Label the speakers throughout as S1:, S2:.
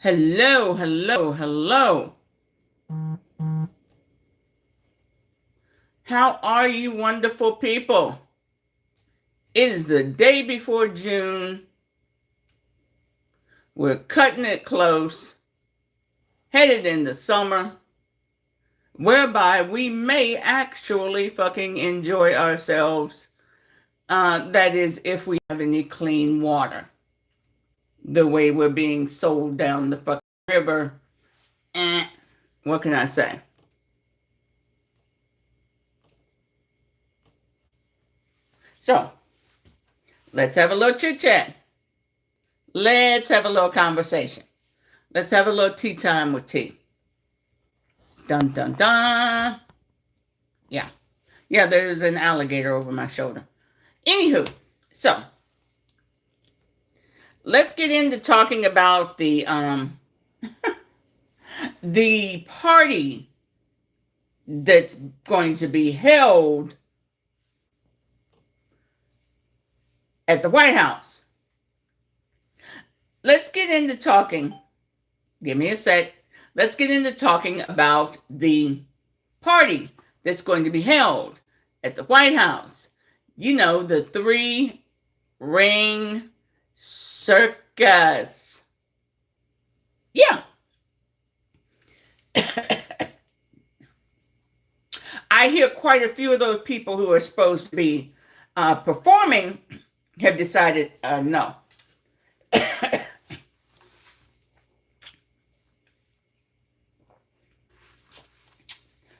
S1: Hello, hello, hello. How are you, wonderful people? It is the day before June. We're cutting it close, headed into summer, whereby we may actually fucking enjoy ourselves. That is, if we have any clean water. The way we're being sold down the fucking river. What can I say? So, let's have a little chit chat. Let's have a little conversation. Let's have a little tea time with tea. Dun dun dun. Yeah. Yeah, there's an alligator over my shoulder. Anywho, so let's get into talking about the the party that's going to be held at the White House. Let's get into talking. Give me a sec. Let's get into talking about the party that's going to be held at the White House. You know, the 3-ring circus. Yeah. I hear quite a few of those people who are supposed to be performing have decided no.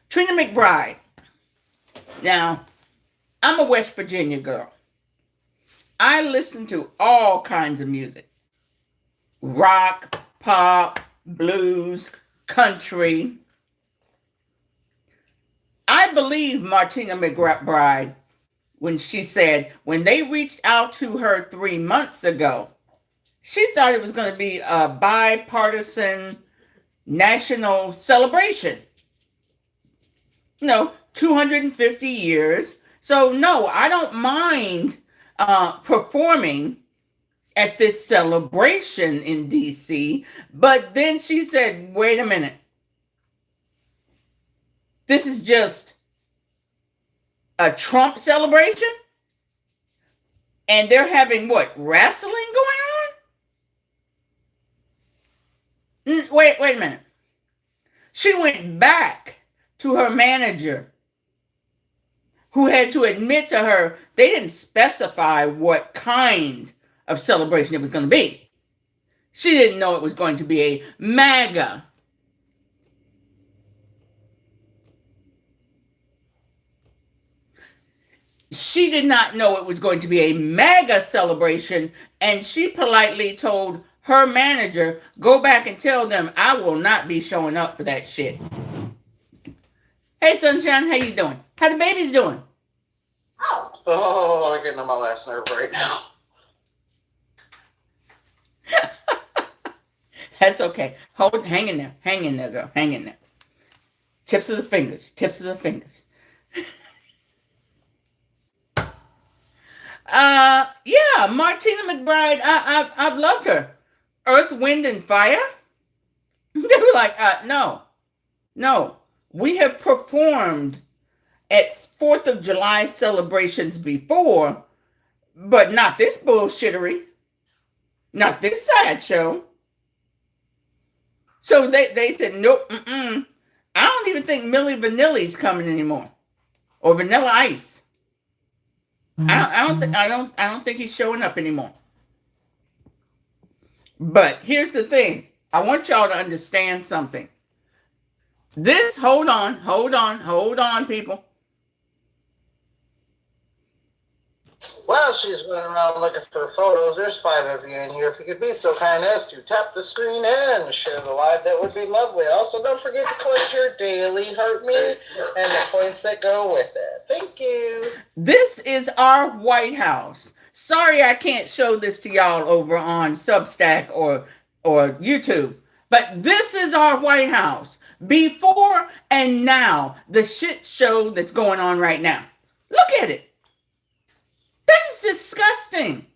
S1: Trina McBride. Now, I'm a West Virginia girl. I listen to all kinds of music. Rock, pop, blues, country. I believe Martina McBride when she said when they reached out to her 3 months ago, she thought it was going to be a bipartisan national celebration. 250 years. So no, I don't mind performing at this celebration in DC. But then she said, wait a minute. This is just a Trump celebration? And they're having what? Wrestling going on? Wait a minute. She went back to her manager, who had to admit to her they didn't specify what kind of celebration it was going to be. She didn't know it was going to be a MAGA. She did not know it was going to be a MAGA celebration, and she politely told her manager, go back and tell them I will not be showing up for that shit. Hey, Sunshine, how you doing? How the babies doing?
S2: Oh, I'm getting on my last nerve right now.
S1: That's okay. Hang in there. Hang in there, girl. Hang in there. Tips of the fingers. Tips of the fingers. Yeah, Martina McBride, I've loved her. Earth, Wind, and Fire? They were like, no. We have performed at 4th of July celebrations before, but not this bullshittery. Not this sideshow. So they said, nope, I don't even think Milli Vanilli's coming anymore. Or Vanilla Ice. I don't think he's showing up anymore. But here's the thing. I want y'all to understand something. Hold on, people.
S2: While she's running around looking for photos, there's 5 of you in here. If you could be so kind as to tap the screen and share the live, that would be lovely. Also, don't forget to collect your daily Hurt Me and the points that go with it. Thank you.
S1: This is our White House. Sorry I can't show this to y'all over on Substack or YouTube. But this is our White House. Before and now. The shit show that's going on right now. Look at it. That is disgusting.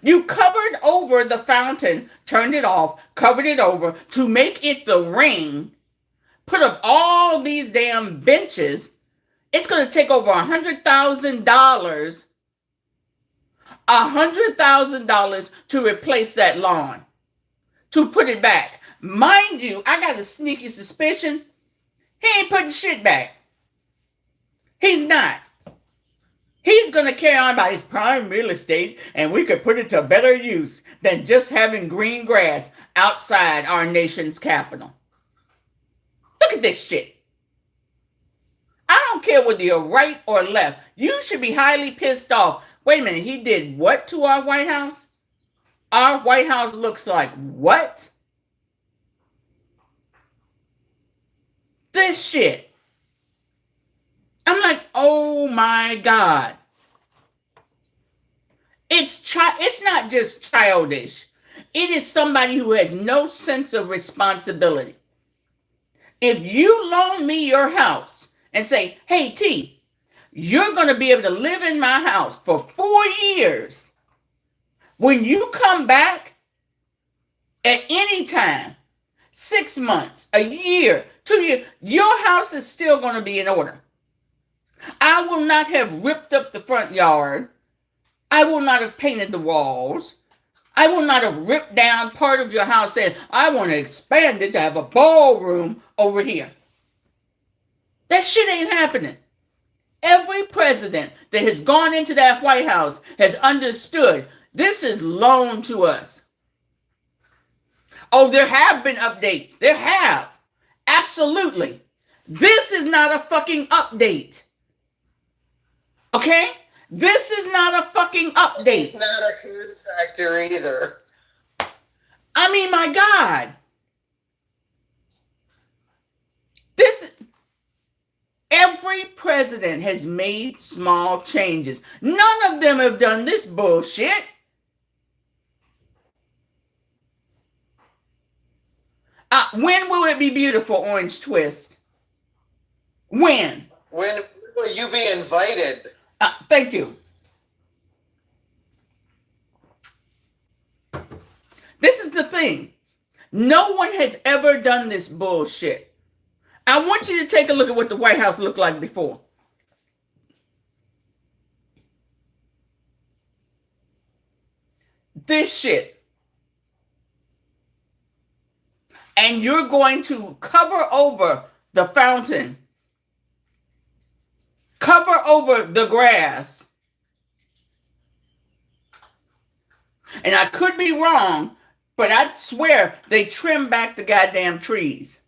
S1: You covered over the fountain, turned it off, covered it over to make it the ring, put up all these damn benches. It's going to take over $100,000. $100,000 to replace that lawn, to put it back. Mind you, I got a sneaky suspicion he ain't putting shit back. He's not. He's going to carry on by his prime real estate, and we could put it to better use than just having green grass outside our nation's capital. Look at this shit. I don't care whether you're right or left. You should be highly pissed off. Wait a minute, he did what to our White House? Our White House looks like what? This shit. I'm like, oh my God. It's not just childish. It is somebody who has no sense of responsibility. If you loan me your house and say, hey, T, you're going to be able to live in my house for 4 years. When you come back at any time, 6 months, a year, 2 years, your house is still going to be in order. I will not have ripped up the front yard. I will not have painted the walls. I will not have ripped down part of your house saying, I want to expand it to have a ballroom over here. That shit ain't happening. Every president that has gone into that White House has understood this is loaned to us. Oh, there have been updates. There have. Absolutely. This is not a fucking update. Okay? This is not a fucking update.
S2: It's not a good factor either.
S1: I mean, my God. Every president has made small changes. None of them have done this bullshit. When will it be beautiful, Orange Twist? When?
S2: When will you be invited?
S1: Thank you. This is the thing. No one has ever done this bullshit. I want you to take a look at what the White House looked like before. This shit. And you're going to cover over the fountain. Cover over the grass. And I could be wrong, but I swear they trimmed back the goddamn trees.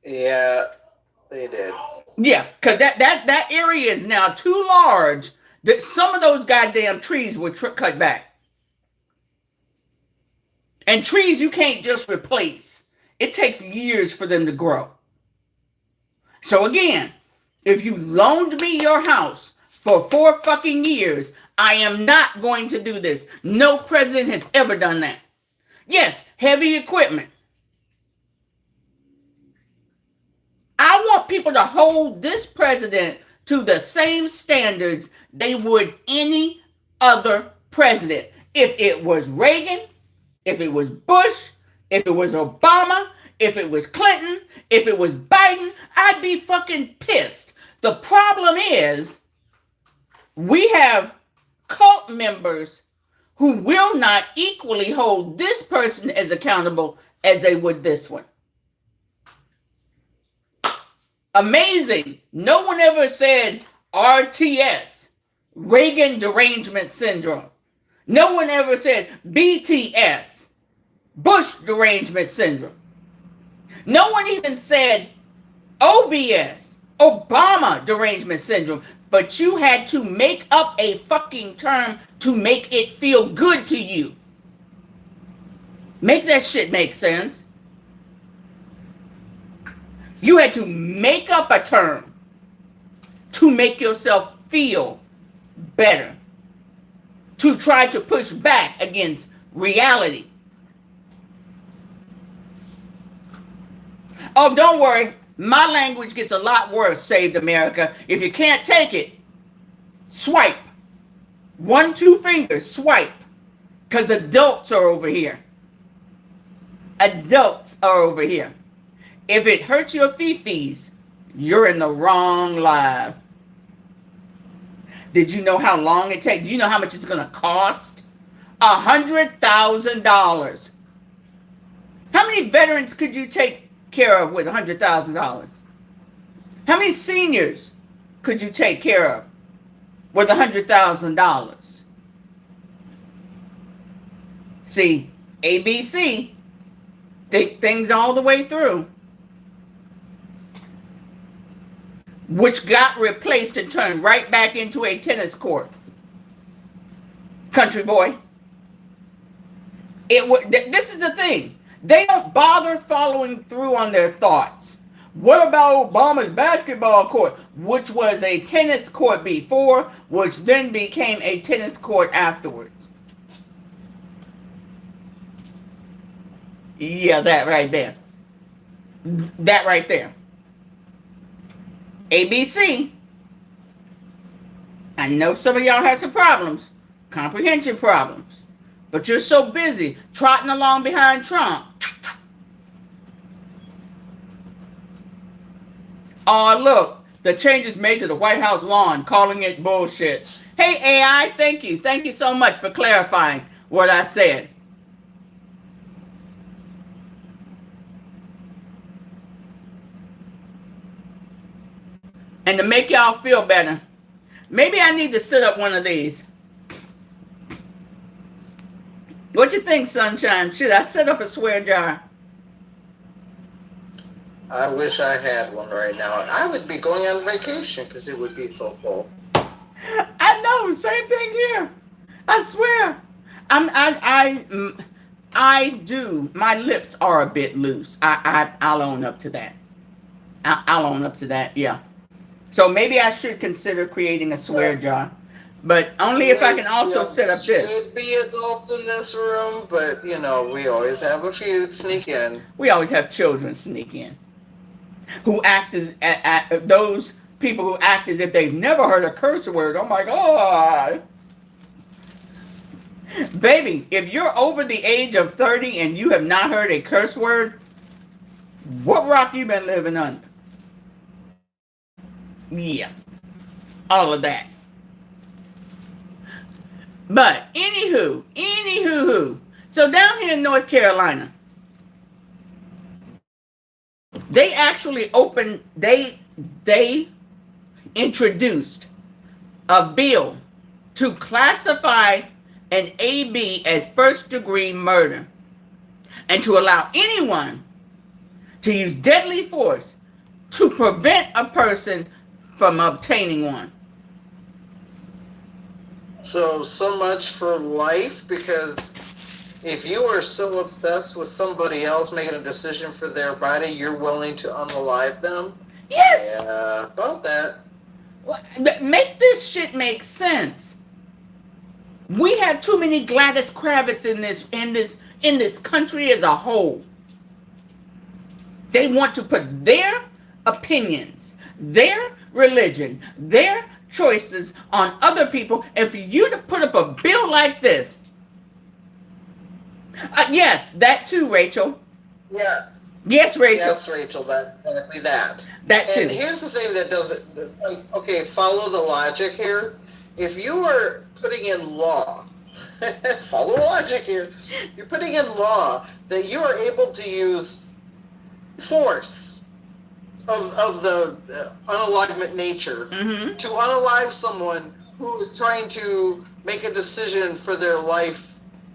S2: Yeah, they did.
S1: Yeah, because that area is now too large that some of those goddamn trees were cut back. And trees you can't just replace. It takes years for them to grow. So again, if you loaned me your house for 4 fucking years, I am not going to do this. No president has ever done that. Yes, heavy equipment. I want people to hold this president to the same standards they would any other president. If it was Reagan, if it was Bush, if it was Obama, if it was Clinton, if it was Biden, I'd be fucking pissed. The problem is we have cult members who will not equally hold this person as accountable as they would this one. Amazing. No one ever said RTS, Reagan derangement syndrome. No one ever said BTS, Bush derangement syndrome. No one even said OBS, Obama derangement syndrome. But you had to make up a fucking term to make it feel good to you. Make that shit make sense. You had to make up a term to make yourself feel better. To try to push back against reality. Oh, don't worry. My language gets a lot worse, Saved America. If you can't take it, swipe. 1, 2 fingers, swipe. Because adults are over here. Adults are over here. If it hurts your fifis, you're in the wrong live. Did you know how long it takes? Do you know how much it's going to cost? $100,000. How many veterans could you take care of with $100,000? How many seniors could you take care of with $100,000? See, ABC, think things all the way through, which got replaced and turned right back into a tennis court. Country boy. This is the thing. They don't bother following through on their thoughts. What about Obama's basketball court, which was a tennis court before, which then became a tennis court afterwards? Yeah, that right there. That right there. ABC. I know some of y'all have some problems, comprehension problems, but you're so busy trotting along behind Trump. Oh, look, the changes made to the White House lawn, calling it bullshit. Hey, AI, thank you. Thank you so much for clarifying what I said. And to make y'all feel better, maybe I need to set up one of these. What you think, Sunshine? Should I set up a swear jar?
S2: I wish I had one right now. I would be going on vacation because it would be so full.
S1: I know, same thing here. I swear. I do. My lips are a bit loose. I'll own up to that. I'll own up to that. Yeah. So maybe I should consider creating a swear jar, but only if I can also set up this.
S2: Should be adults in this room, but we always have a few that sneak in.
S1: We always have children sneak in, who act as those people who act as if they've never heard a curse word. Oh my God. Baby, if you're over the age of 30 and you have not heard a curse word, what rock you been living under? Yeah, all of that. But anywho, so down here in North Carolina, they actually they introduced a bill to classify an AB as first-degree murder and to allow anyone to use deadly force to prevent a person from obtaining one.
S2: So much for life, because if you are so obsessed with somebody else making a decision for their body, you're willing to unalive them?
S1: Yes.
S2: Yeah, about that.
S1: Make this shit make sense. We have too many Gladys Kravitz in this country as a whole. They want to put their opinions, their religion, their choices on other people, and for you to put up a bill like this. Yes, that too, Rachel.
S2: Yes.
S1: Yes, Rachel.
S2: Yes, Rachel, that's exactly that.
S1: That too.
S2: And here's the thing that does it. Okay, follow the logic here. If you are putting in law, follow logic here. You're putting in law that you are able to use force of the unalivement nature to unalive someone who is trying to make a decision for their life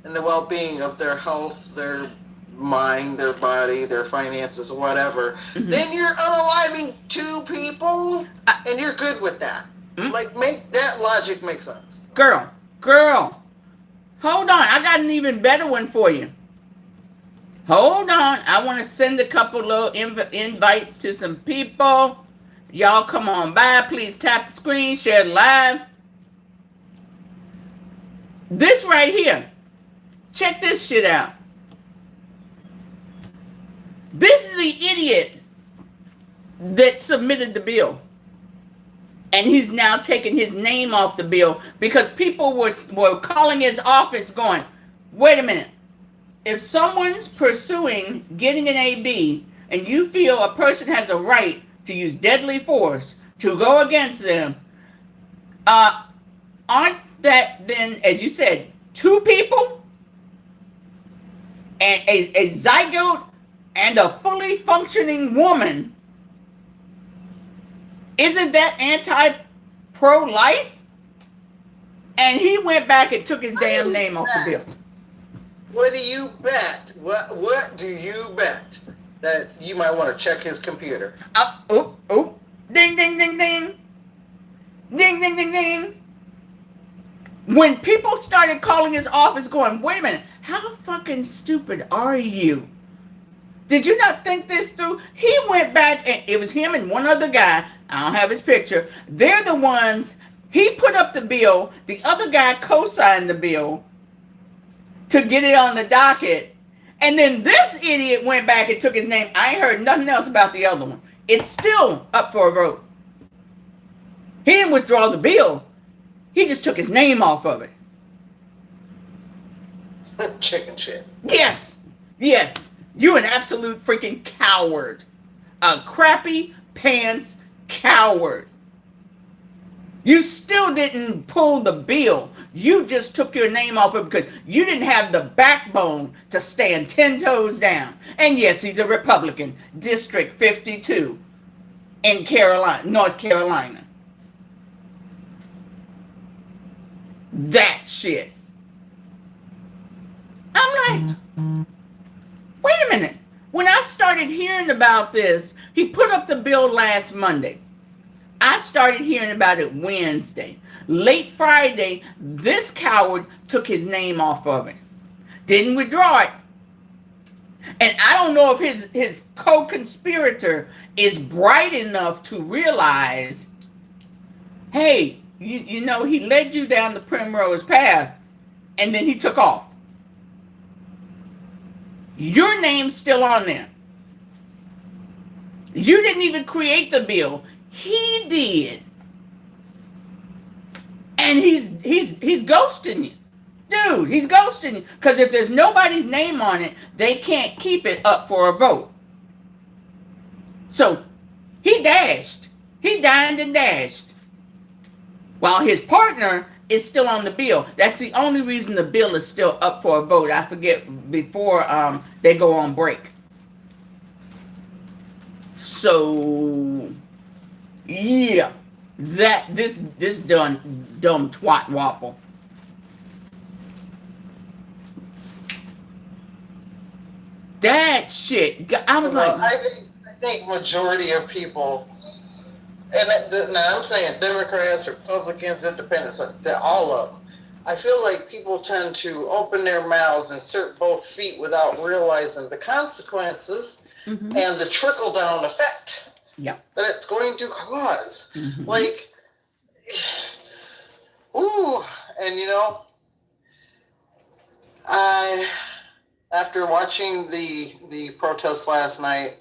S2: and the well-being of their health, their mind, their body, their finances, whatever, then you're unaliving two people, and you're good with that. Like, make that logic make sense.
S1: Girl, hold on. I got an even better one for you. Hold on. I want to send a couple little invites to some people. Y'all come on by. Please tap the screen, share the live. This right here. Check this shit out. This is the idiot that submitted the bill. And he's now taking his name off the bill because people were calling his office going, wait a minute. If someone's pursuing getting an AB and you feel a person has a right to use deadly force to go against them, aren't that then, as you said, two people? And a zygote and a fully functioning woman? Isn't that anti-pro-life? And he went back and took his damn name off the bill.
S2: What do you bet? What do you bet that you might want to check his computer?
S1: Oh. Ding, ding, ding, ding. Ding, ding, ding, ding. When people started calling his office going, wait a minute, how fucking stupid are you? Did you not think this through? He went back and it was him and one other guy. I don't have his picture. They're the ones, he put up the bill. The other guy co-signed the bill to get it on the docket. And then this idiot went back and took his name. I ain't heard nothing else about the other one. It's still up for a vote. He didn't withdraw the bill. He just took his name off of it.
S2: Chicken shit.
S1: Yes. You're an absolute freaking coward. A crappy pants coward. You still didn't pull the bill. You just took your name off of it because you didn't have the backbone to stand 10 toes down. And yes, he's a Republican. District 52 in North Carolina. That shit. I'm like, wait a minute. When I started hearing about this, he put up the bill last Monday. I started hearing about it Wednesday. Late Friday, this coward took his name off of it. Didn't withdraw it. And I don't know if his co-conspirator is bright enough to realize, hey, you know, he led you down the primrose path and then he took off. Your name's still on there. You didn't even create the bill. He did. And he's ghosting you. Dude, he's ghosting you. Because if there's nobody's name on it, they can't keep it up for a vote. So he dashed. He dined and dashed. While his partner is still on the bill. That's the only reason the bill is still up for a vote. I forget before they go on break. So yeah, this dumb twat waffle. That shit. I was like,
S2: I think majority of people, and now I'm saying Democrats, Republicans, Independents, they're all of them. I feel like people tend to open their mouths and insert both feet without realizing the consequences and the trickle-down effect that it's going to cause. Like, and you know, after watching the protest last night,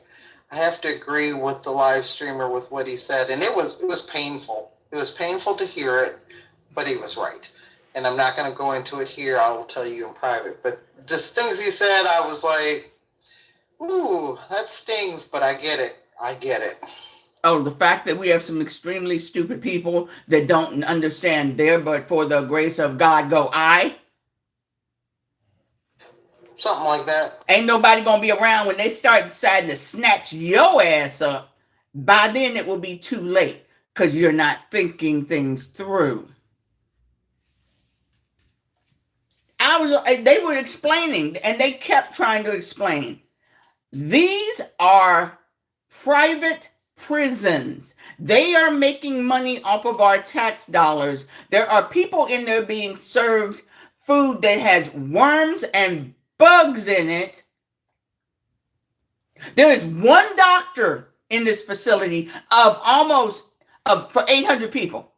S2: I have to agree with the live streamer with what he said, and it was painful. It was painful to hear it, but he was right. And I'm not going to go into it here. I will tell you in private. But just things he said, I was like, ooh, that stings, but I get it. I get it.
S1: Oh, the fact that we have some extremely stupid people that don't understand there, but for the grace of God go I.
S2: Something like that.
S1: Ain't nobody going to be around when they start deciding to snatch your ass up. By then it will be too late because you're not thinking things through. They were explaining, and they kept trying to explain. These are private prisons. They are making money off of our tax dollars. There are people in there being served food that has worms and bugs in it. There is one doctor in this facility for 800 people.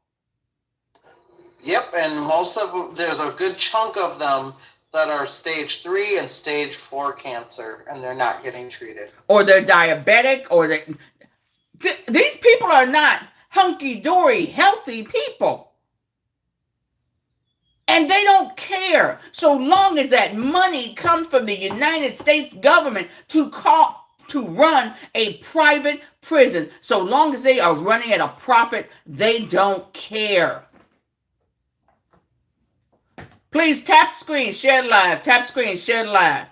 S2: Yep, and most of them, there's a good chunk of them that are stage 3 and stage 4 cancer, and they're not getting treated.
S1: Or they're diabetic, or these people are not hunky-dory, healthy people. And they don't care so long as that money comes from the United States government to run a private prison. So long as they are running at a profit, they don't care. Please tap screen, share live. Tap screen, share live.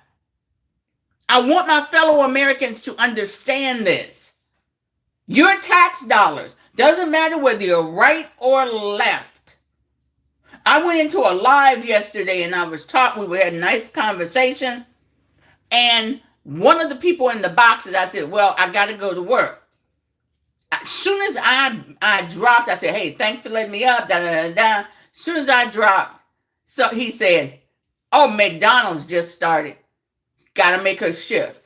S1: I want my fellow Americans to understand this. Your tax dollars, doesn't matter whether you're right or left. I went into a live yesterday and we had a nice conversation. And one of the people in the boxes, I said, well, I got to go to work. As soon as I dropped, I said, hey, thanks for letting me up, As soon as I dropped, so he said, oh, McDonald's just started. Got to make her shift.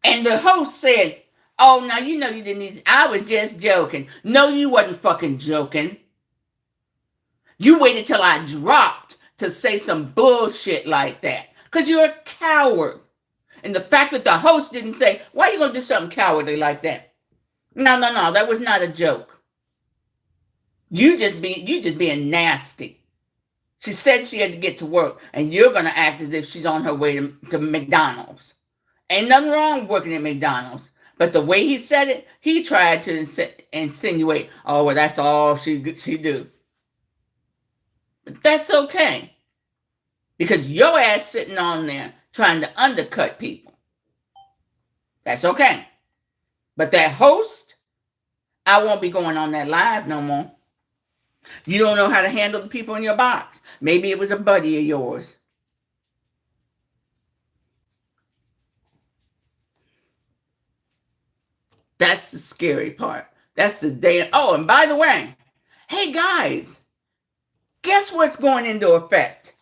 S1: And the host said, oh, now you know you didn't need, I was just joking. No, you wasn't fucking joking. You waited till I dropped to say some bullshit like that. Because you're a coward. And the fact that the host didn't say, why are you going to do something cowardly like that? No, that was not a joke. You just being nasty. She said she had to get to work, and you're going to act as if she's on her way to McDonald's. Ain't nothing wrong with working at McDonald's. But the way he said it, he tried to insinuate, oh, well, that's all she do. But that's okay. Because your ass sitting on there trying to undercut people. That's okay. But that host, I won't be going on that live no more. You don't know how to handle the people in your box. Maybe it was a buddy of yours. That's the scary part. That's the day. Oh, and by the way, hey guys, guess what's going into effect?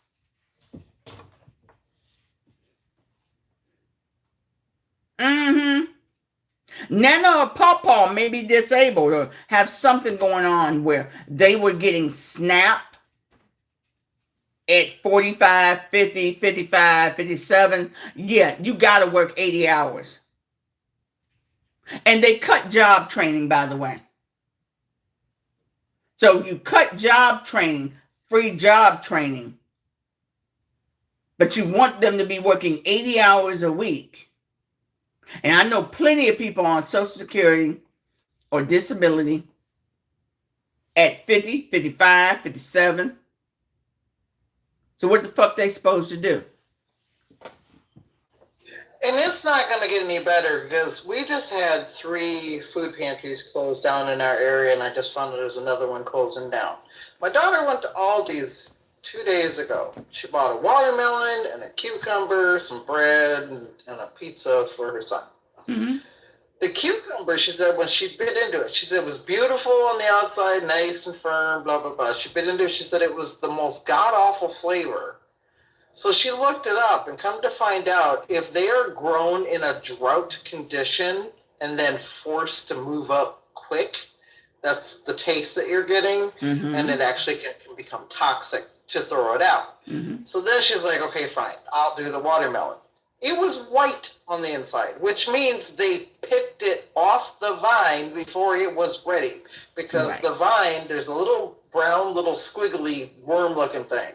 S1: Nana or Pawpaw may be disabled or have something going on where they were getting SNAP at 45, 50, 55, 57. Yeah, you got to work 80 hours. And they cut job training, by the way. So you cut job training, free job training, but you want them to be working 80 hours a week. And I know plenty of people on Social Security or disability at 50, 55, 57. So what the fuck they supposed to do?
S2: And it's not going to get any better because we just had 3 food pantries closed down in our area, and I just found out there's another one closing down. My daughter went to Aldi's 2 days ago. She bought a watermelon and a cucumber, some bread, and a pizza for her son. Mm-hmm. The cucumber, she said, when she bit into it, she said it was beautiful on the outside, nice and firm, blah, blah, blah. She bit into it. She said it was the most god-awful flavor. So she looked it up, and come to find out, if they are grown in a drought condition and then forced to move up quick, that's the taste that you're getting, and it actually can become toxic to throw it out. Mm-hmm. So then she's like, okay, fine, I'll do the watermelon. It was white on the inside, which means they picked it off the vine before it was ready. Because the vine, there's a little brown, little squiggly worm-looking thing.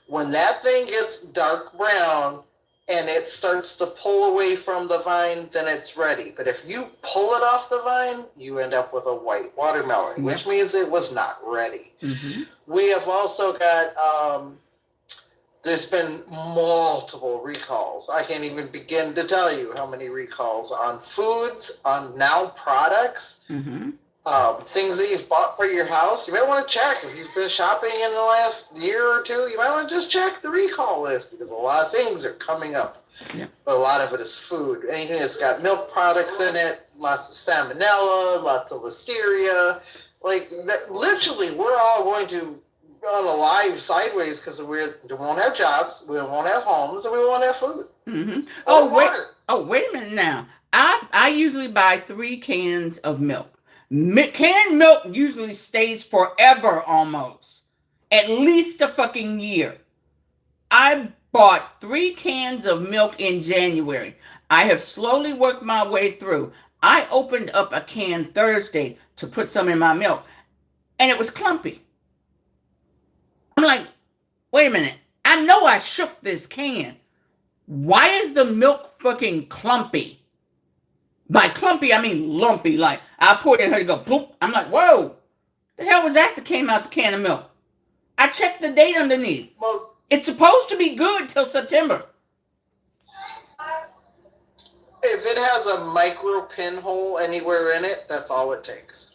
S2: When that thing gets dark brown and it starts to pull away from the vine, then it's ready. But if you pull it off the vine, you end up with a white watermelon, which means it was not ready. Mm-hmm. We have also got... there's been multiple recalls. I can't even begin to tell you how many recalls on foods, on now products, things that you've bought for your house. You might want to check if you've been shopping in the last year or two. You might want to just check the recall list because a lot of things are coming up. Yeah. But a lot of it is food. Anything that's got milk products in it, lots of salmonella, lots of listeria. Like, that, literally, we're all going to on a live sideways because we won't have jobs, we won't have homes, and we won't have food. Mm-hmm.
S1: Wait a minute now. I usually buy 3 cans of milk. Canned milk usually stays forever almost. At least a fucking year. I bought 3 cans of milk in January. I have slowly worked my way through. I opened up a can Thursday to put some in my milk, and it was clumpy. I'm like, wait a minute. I know I shook this can. Why is the milk fucking clumpy? By clumpy, I mean lumpy. Like, I poured it in her to go, poop. I'm like, whoa. The hell was that came out the can of milk? I checked the date underneath.
S2: Well,
S1: It's supposed to be good till September.
S2: if it has a micro pinhole anywhere in it, that's all it takes.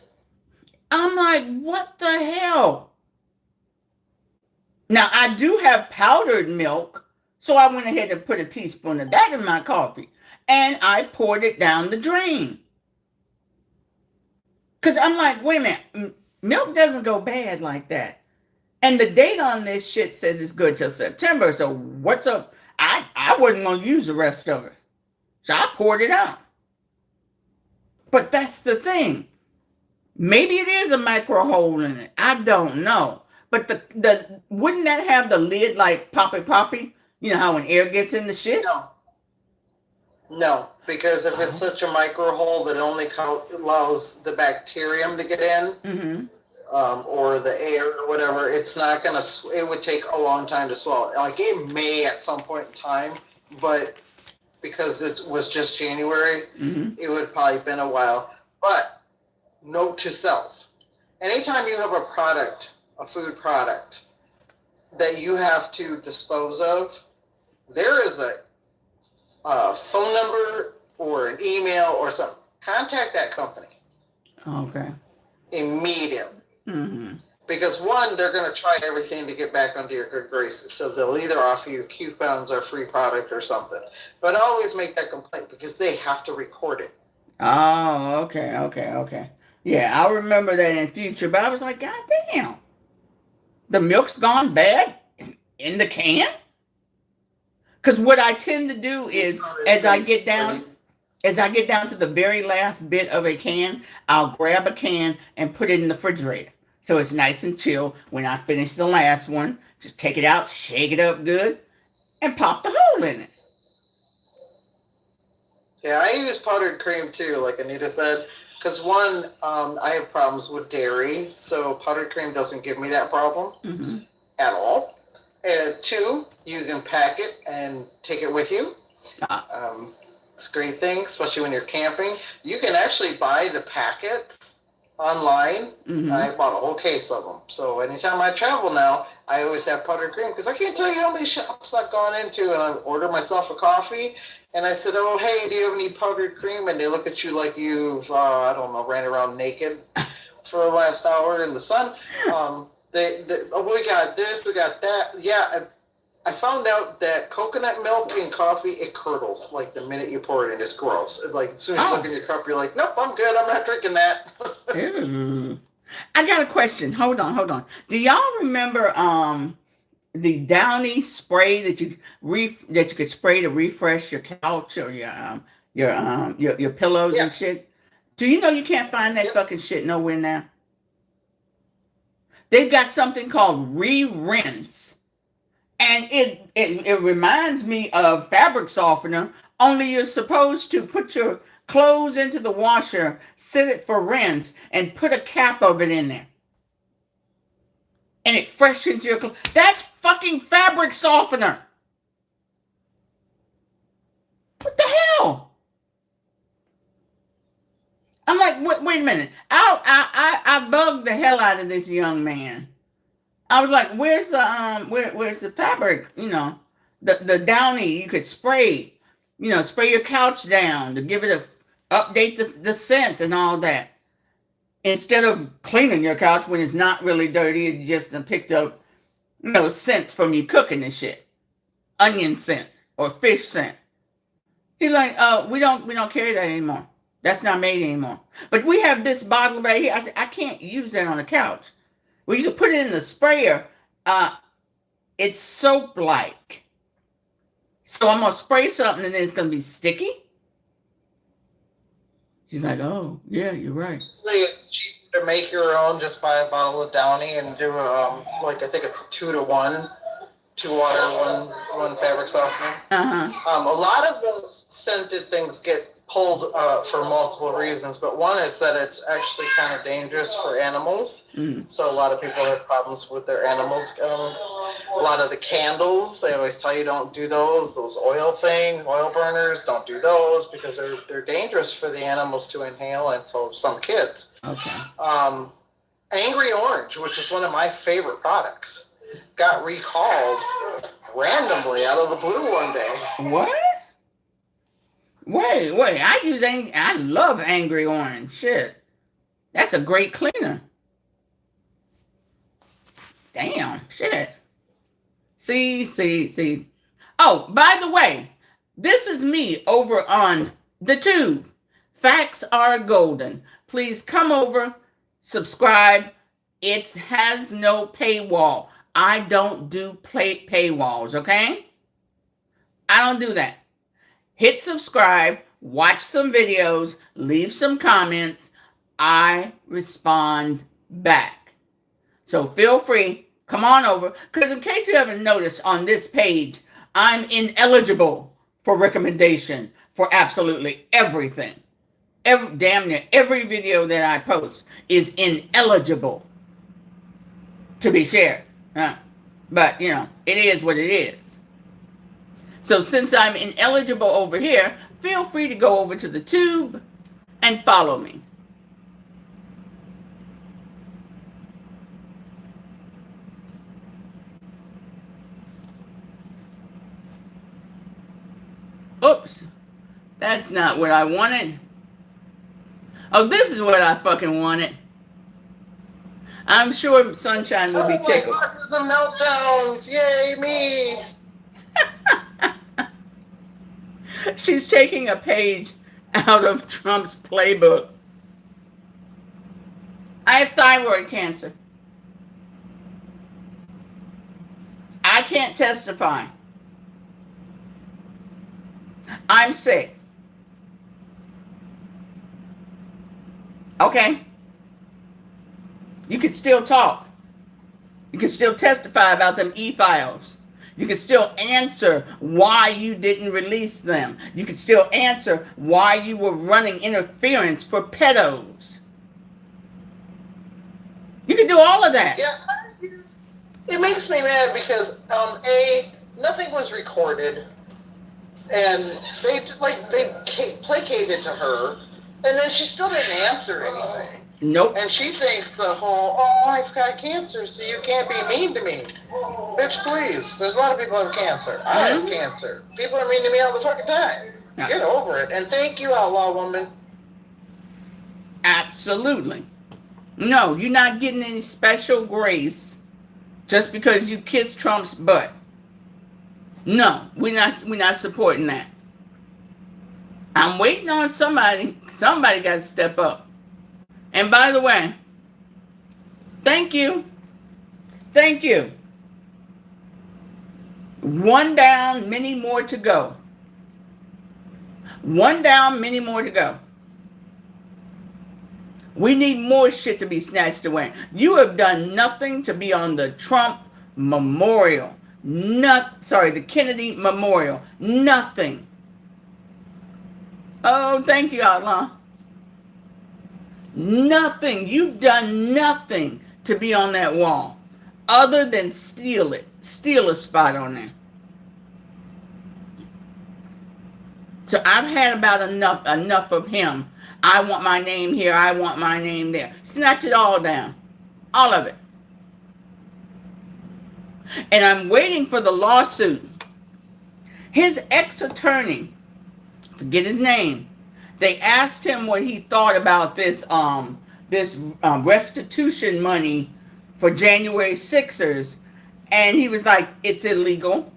S1: I'm like, what the hell? Now, I do have powdered milk, so I went ahead and put a teaspoon of that in my coffee, and I poured it down the drain. Because I'm like, wait a minute, milk doesn't go bad like that. And the date on this shit says it's good till September, so what's up? I wasn't going to use the rest of it. So I poured it out. But that's the thing. Maybe it is a micro hole in it. I don't know. But the wouldn't that have the lid like poppy? You know how when air gets in the shit?
S2: No, because if it's such a micro hole that only allows the bacterium to get in, or the air or whatever, it's not gonna. It would take a long time to swallow. Like it may at some point in time, but because it was just January, it would probably been a while. But note to self: anytime you have a product, a food product that you have to dispose of, there is a phone number or an email or something. Contact that company.
S1: Okay.
S2: Immediately. Because one, they're going to try everything to get back under your good graces. So they'll either offer you coupons or free product or something. But always make that complaint because they have to record it.
S1: Oh, okay. Yeah, I'll remember that in future. But I was like, God damn. The milk's gone bad in the can? Because what I tend to do is, as I get down to the very last bit of a can, I'll grab a can and put it in the refrigerator. So it's nice and chill. When I finish the last one, just take it out, shake it up good, and pop the hole in it.
S2: Yeah, I use powdered cream too, like Anita said. Because one, I have problems with dairy, so powdered cream doesn't give me that problem at all. And two, you can pack it and take it with you. It's a great thing, especially when you're camping. You can actually buy the packets online. I bought a whole case of them. So anytime I travel now, I always have powdered cream because I can't tell you how many shops I've gone into and I order myself a coffee and I said, oh, hey, do you have any powdered cream? And they look at you like you've, I don't know, ran around naked for the last hour in the sun. Oh, we got this, we got that. Yeah, I found out that coconut milk in coffee, it curdles like the minute you pour it in. It's gross. Like as soon as you look in your cup, you're like, nope, I'm good. I'm not drinking that.
S1: I got a question. Hold on. Do y'all remember the Downy spray that you could spray to refresh your couch or your pillows and shit? Do you know you can't find that fucking shit nowhere now? They've got something called re-rinse. And it reminds me of fabric softener, only you're supposed to put your clothes into the washer, set it for rinse, and put a cap of it in there. And it freshens your clothes. That's fucking fabric softener. What the hell? I'm like, wait a minute. I bugged the hell out of this young man. I was like, where's the fabric? You know, the Downy you could spray, spray your couch down to give it update the scent and all that. Instead of cleaning your couch when it's not really dirty, you just picked up, scents from you cooking and shit. Onion scent or fish scent. He's like, we don't carry that anymore. That's not made anymore. But we have this bottle right here. I said, I can't use that on the couch. Well, you can put it in the sprayer. It's soap-like. So I'm going to spray something and then it's going to be sticky. He's like, oh, yeah, you're right.
S2: So it's cheaper to make your own. Just buy a bottle of Downy and do, I think it's 2-to-1. 2 water, 1 fabric softener. A lot of those scented things get pulled for multiple reasons, but one is that it's actually kind of dangerous for animals. So a lot of people have problems with their animals. A lot of the candles, they always tell you don't do those. Those oil burners, don't do those because they're dangerous for the animals to inhale, and so some kids.
S1: Okay.
S2: Angry Orange, which is one of my favorite products, got recalled randomly out of the blue one day.
S1: What? Wait, I love Angry Orange. Shit. That's a great cleaner. Damn, shit. See. Oh, by the way, this is me over on the tube. Facts are golden. Please come over, subscribe. It has no paywall. I don't do paywalls, okay? I don't do that. Hit subscribe, watch some videos, leave some comments. I respond back. So feel free, come on over. Because in case you haven't noticed on this page, I'm ineligible for recommendation for absolutely everything. Damn near every video that I post is ineligible to be shared. But, it is what it is. So since I'm ineligible over here, feel free to go over to the tube and follow me. Oops, that's not what I wanted. Oh, this is what I fucking wanted. I'm sure Sunshine will be tickled.
S2: Some meltdowns, yay me!
S1: She's taking a page out of Trump's playbook. I have thyroid cancer. I can't testify. I'm sick. Okay. You can still talk. You can still testify about them e-files. You can still answer why you didn't release them. You can still answer why you were running interference for pedos. You can do all of that.
S2: Yeah, it makes me mad because nothing was recorded, and they placated to her, and then she still didn't answer anything.
S1: Nope.
S2: And she thinks the whole, I've got cancer, so you can't be mean to me. Bitch, please. There's a lot of people who have cancer. I have cancer. People are mean to me all the fucking time. Yeah. Get over it. And thank you, outlaw woman.
S1: Absolutely. No, you're not getting any special grace just because you kissed Trump's butt. No, we're not supporting that. I'm waiting on somebody. Somebody got to step up. And by the way, thank you. Thank you. One down, many more to go. One down, many more to go. We need more shit to be snatched away. You have done nothing to be on the Trump Memorial. The Kennedy Memorial. Nothing. Oh, thank you, Outlaw. Nothing. You've done nothing to be on that wall other than steal it. Steal a spot on there. So I've had about enough of him. I want my name here. I want my name there. Snatch it all down. All of it. And I'm waiting for the lawsuit. His ex-attorney, forget his name, they asked him what he thought about this restitution money for January 6ers. And he was like, it's illegal.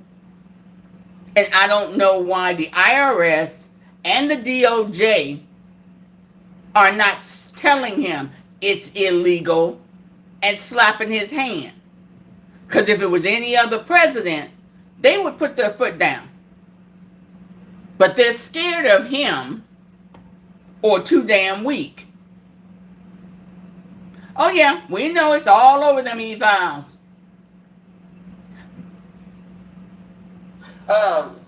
S1: And I don't know why the IRS and the DOJ are not telling him it's illegal and slapping his hand. Because if it was any other president, they would put their foot down. But they're scared of him or too damn weak. Oh yeah, we know it's all over them e-files.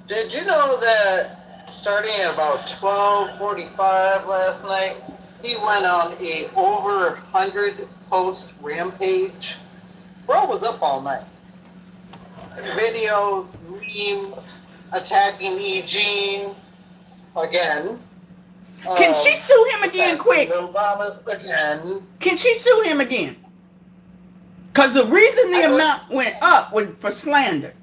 S2: Did you know that starting at about 12:45 last night, he went on a over 100 post rampage. Bro was up all night. Videos, memes, attacking Eugene again.
S1: Can she sue him again quick?
S2: Obama's again.
S1: Can she sue him again? Because the reason the amount went up was for slander.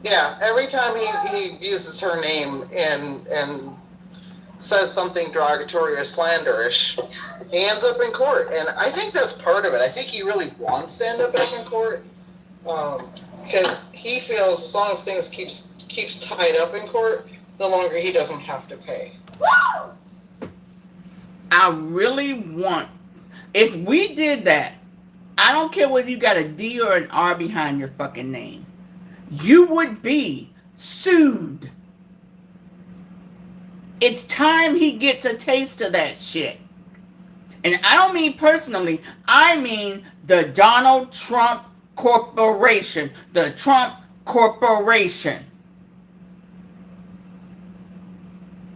S2: Yeah, every time he uses her name and says something derogatory or slanderish, he ends up in court. And I think that's part of it. I think he really wants to end up back in court because he feels as long as things keeps tied up in court, the longer he doesn't have to pay.
S1: I really want, if we did that, I don't care whether you got a D or an R behind your fucking name, you would be sued. It's time he gets a taste of that shit. And I don't mean personally, I mean the Donald Trump Corporation, the Trump Corporation.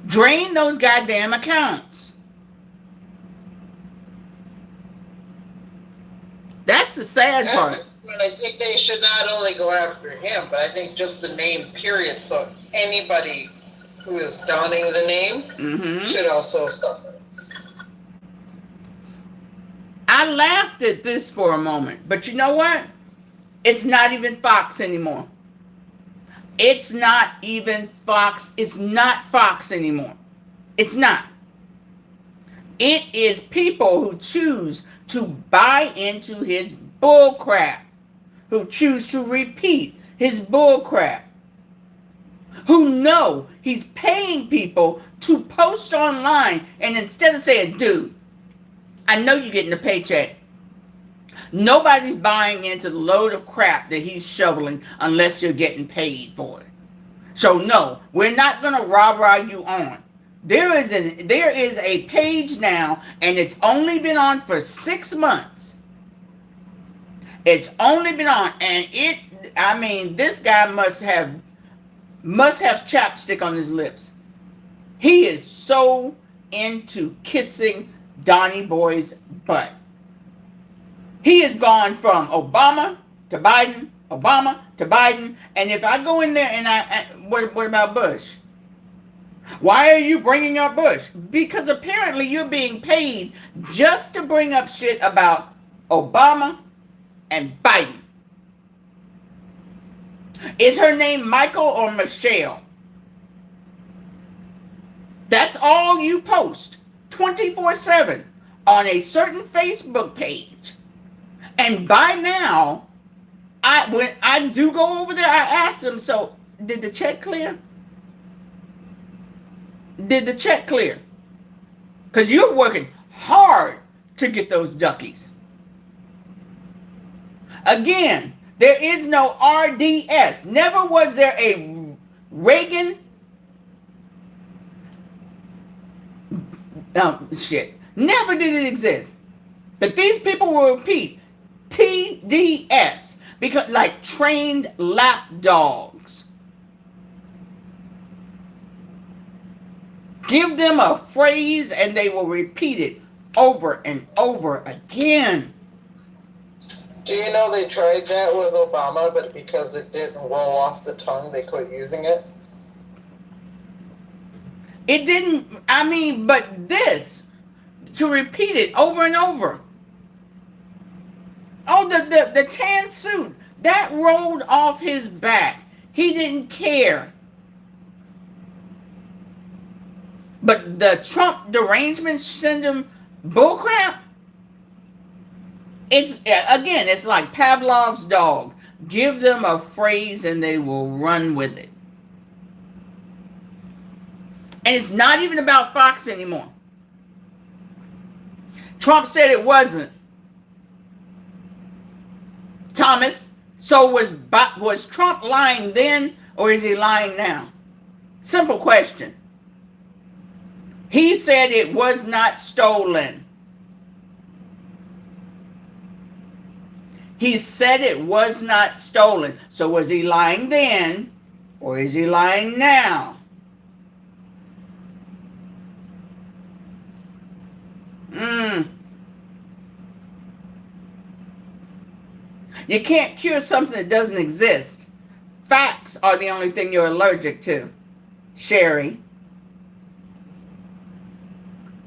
S1: Drain those goddamn accounts. That's the sad part.
S2: I think they should not only go after him, but I think just the name period. So anybody who is donning the name should also suffer.
S1: I laughed at this for a moment, but you know what? It's not even Fox anymore. It's not even Fox. It's not Fox anymore. It's not. It is people who choose to buy into his bullcrap, who choose to repeat his bullcrap, who know he's paying people to post online, and instead of saying, dude, I know you're getting a paycheck, nobody's buying into the load of crap that he's shoveling unless you're getting paid for it. So no, we're not going to rah-rah you on. There is a page now, and it's only been on for 6 months. It's only been on, and this guy must have chapstick on his lips. He is so into kissing Donnie Boy's butt. He has gone from Obama to Biden, Obama to Biden, and if I go in there and what about Bush? Why are you bringing up Bush? Because apparently you're being paid just to bring up shit about Obama and Biden. Is her name Michael or Michelle? That's all you post 24/7 on a certain Facebook page. And by now, when I do go over there, I ask them, so did the check clear? Did the check clear? Because you're working hard to get those duckies. Again, there is no RDS. Never was there a Reagan. Never did it exist. But these people will repeat TDS because like trained lap dogs. Give them a phrase and they will repeat it over and over again.
S2: Do you know they tried that with Obama, but because it didn't roll off the tongue, they quit using it?
S1: It didn't, but this, to repeat it over and over. Oh, the tan suit, that rolled off his back. He didn't care. But the Trump derangement syndrome bullcrap, it's like Pavlov's dog. Give them a phrase and they will run with it. And it's not even about Fox anymore. Trump said it wasn't. Thomas, so was Trump lying then or is he lying now? Simple question. He said it was not stolen. He said it was not stolen. So was he lying then Or is he lying now? Mm. You can't cure something that doesn't exist. Facts are the only thing you're allergic to, Sherry.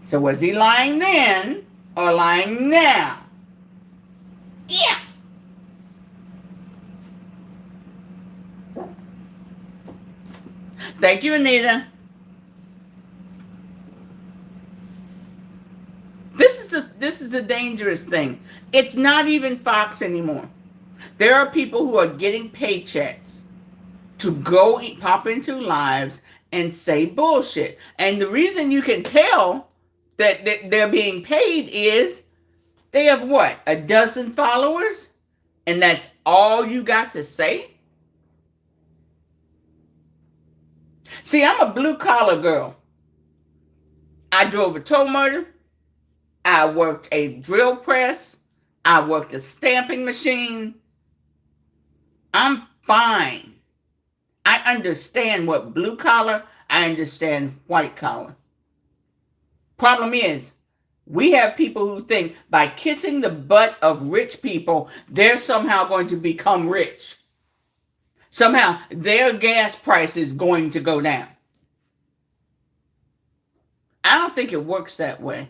S1: So was he lying then or lying now? Yeah. Thank you, Anita. This is the dangerous thing. It's not even Fox anymore. There are people who are getting paychecks to go pop into lives and say bullshit. And the reason you can tell that they're being paid is they have what? A dozen followers? And that's all you got to say? See, I'm a blue collar girl. I drove a tow motor. I worked a drill press. I worked a stamping machine. I'm fine. I understand what blue collar, I understand white collar. Problem is, we have people who think by kissing the butt of rich people, they're somehow going to become rich. Somehow their gas price is going to go down. I don't think it works that way.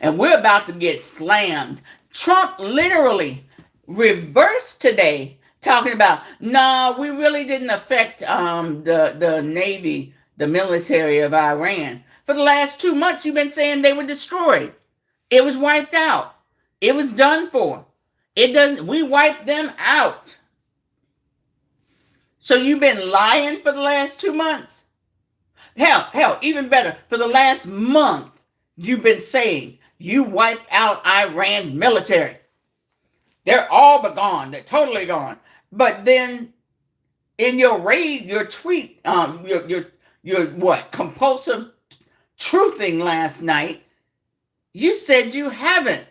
S1: And we're about to get slammed. Trump literally reversed today, talking about, nah, we really didn't affect the Navy, the military of Iran. For the last 2 months, you've been saying they were destroyed. It was wiped out. It was done for. We wiped them out. So you've been lying for the last 2 months? Hell, even better, for the last month, you've been saying you wiped out Iran's military. They're all but gone. They're totally gone. But then in your tweet, your what, compulsive truthing last night, you said you haven't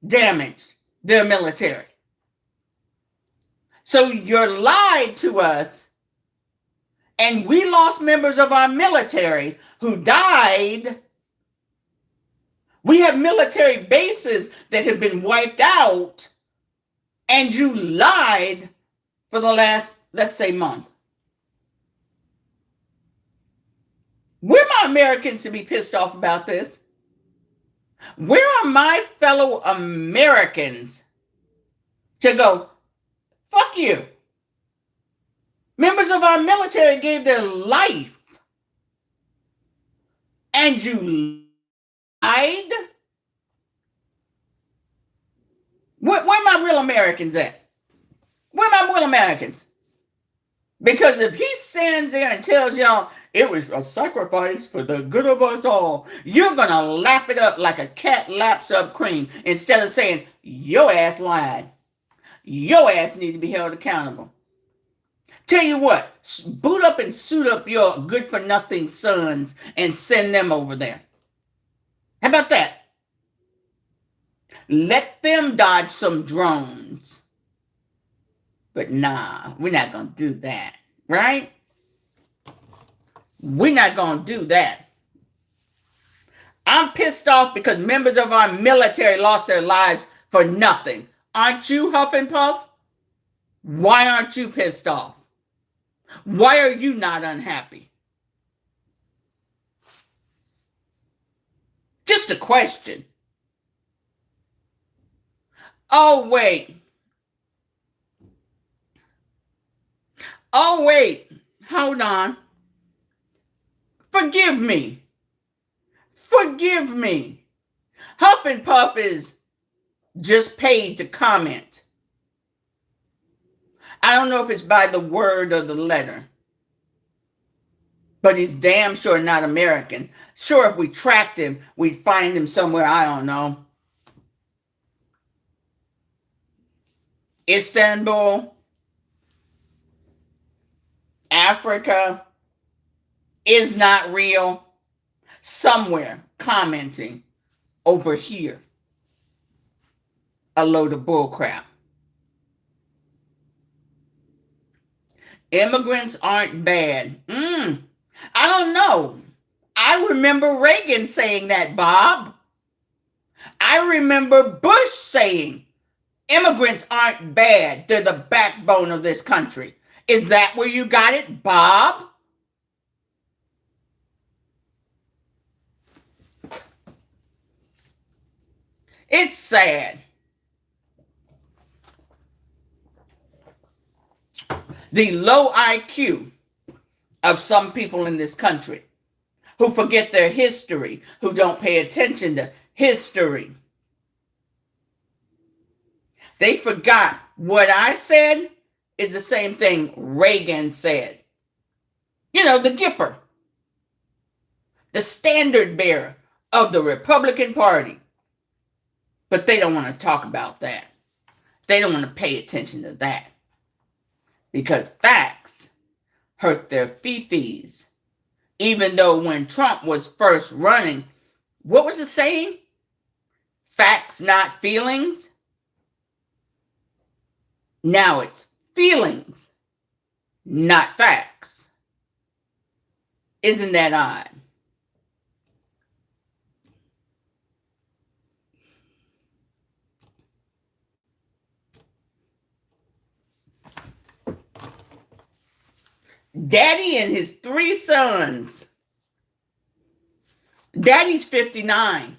S1: damaged their military. So you're lied to us, and we lost members of our military who died. We have military bases that have been wiped out, and you lied for the last, let's say, month. Where are my Americans to be pissed off about this? Where are my fellow Americans to go, fuck you? Members of our military gave their life, and you lied? Where are my real Americans at? Where are my real Americans? Because if he stands there and tells y'all it was a sacrifice for the good of us all, you're going to lap it up like a cat laps up cream instead of saying, your ass lied. Your ass need to be held accountable. Tell you what, boot up and suit up your good-for-nothing sons and send them over there. How about that? Let them dodge some drones. But nah, we're not going to do that, right? We're not going to do that. I'm pissed off because members of our military lost their lives for nothing. Aren't you, Huff and Puff? Why aren't you pissed off? Why are you not unhappy? Just a question. Oh, wait. Hold on. Forgive me. Huff and Puff is just paid to comment. I don't know if it's by the word or the letter. But he's damn sure not American. Sure, if we tracked him, we'd find him somewhere, I don't know. Istanbul, Africa, is not real, somewhere commenting over here. A load of bullcrap. Immigrants aren't bad. I don't know. I remember Reagan saying that, Bob. I remember Bush saying immigrants aren't bad. They're the backbone of this country. Is that where you got it, Bob? It's sad. The low IQ of some people in this country who forget their history, who don't pay attention to history. They forgot what I said is the same thing Reagan said. You know, the Gipper, the standard bearer of the Republican Party. But they don't want to talk about that. They don't want to pay attention to that. Because facts hurt their fifis. Even though when Trump was first running, what was the saying? Facts, not feelings. Now it's feelings, not facts. Isn't that odd? Daddy and his 3 sons. Daddy's 59.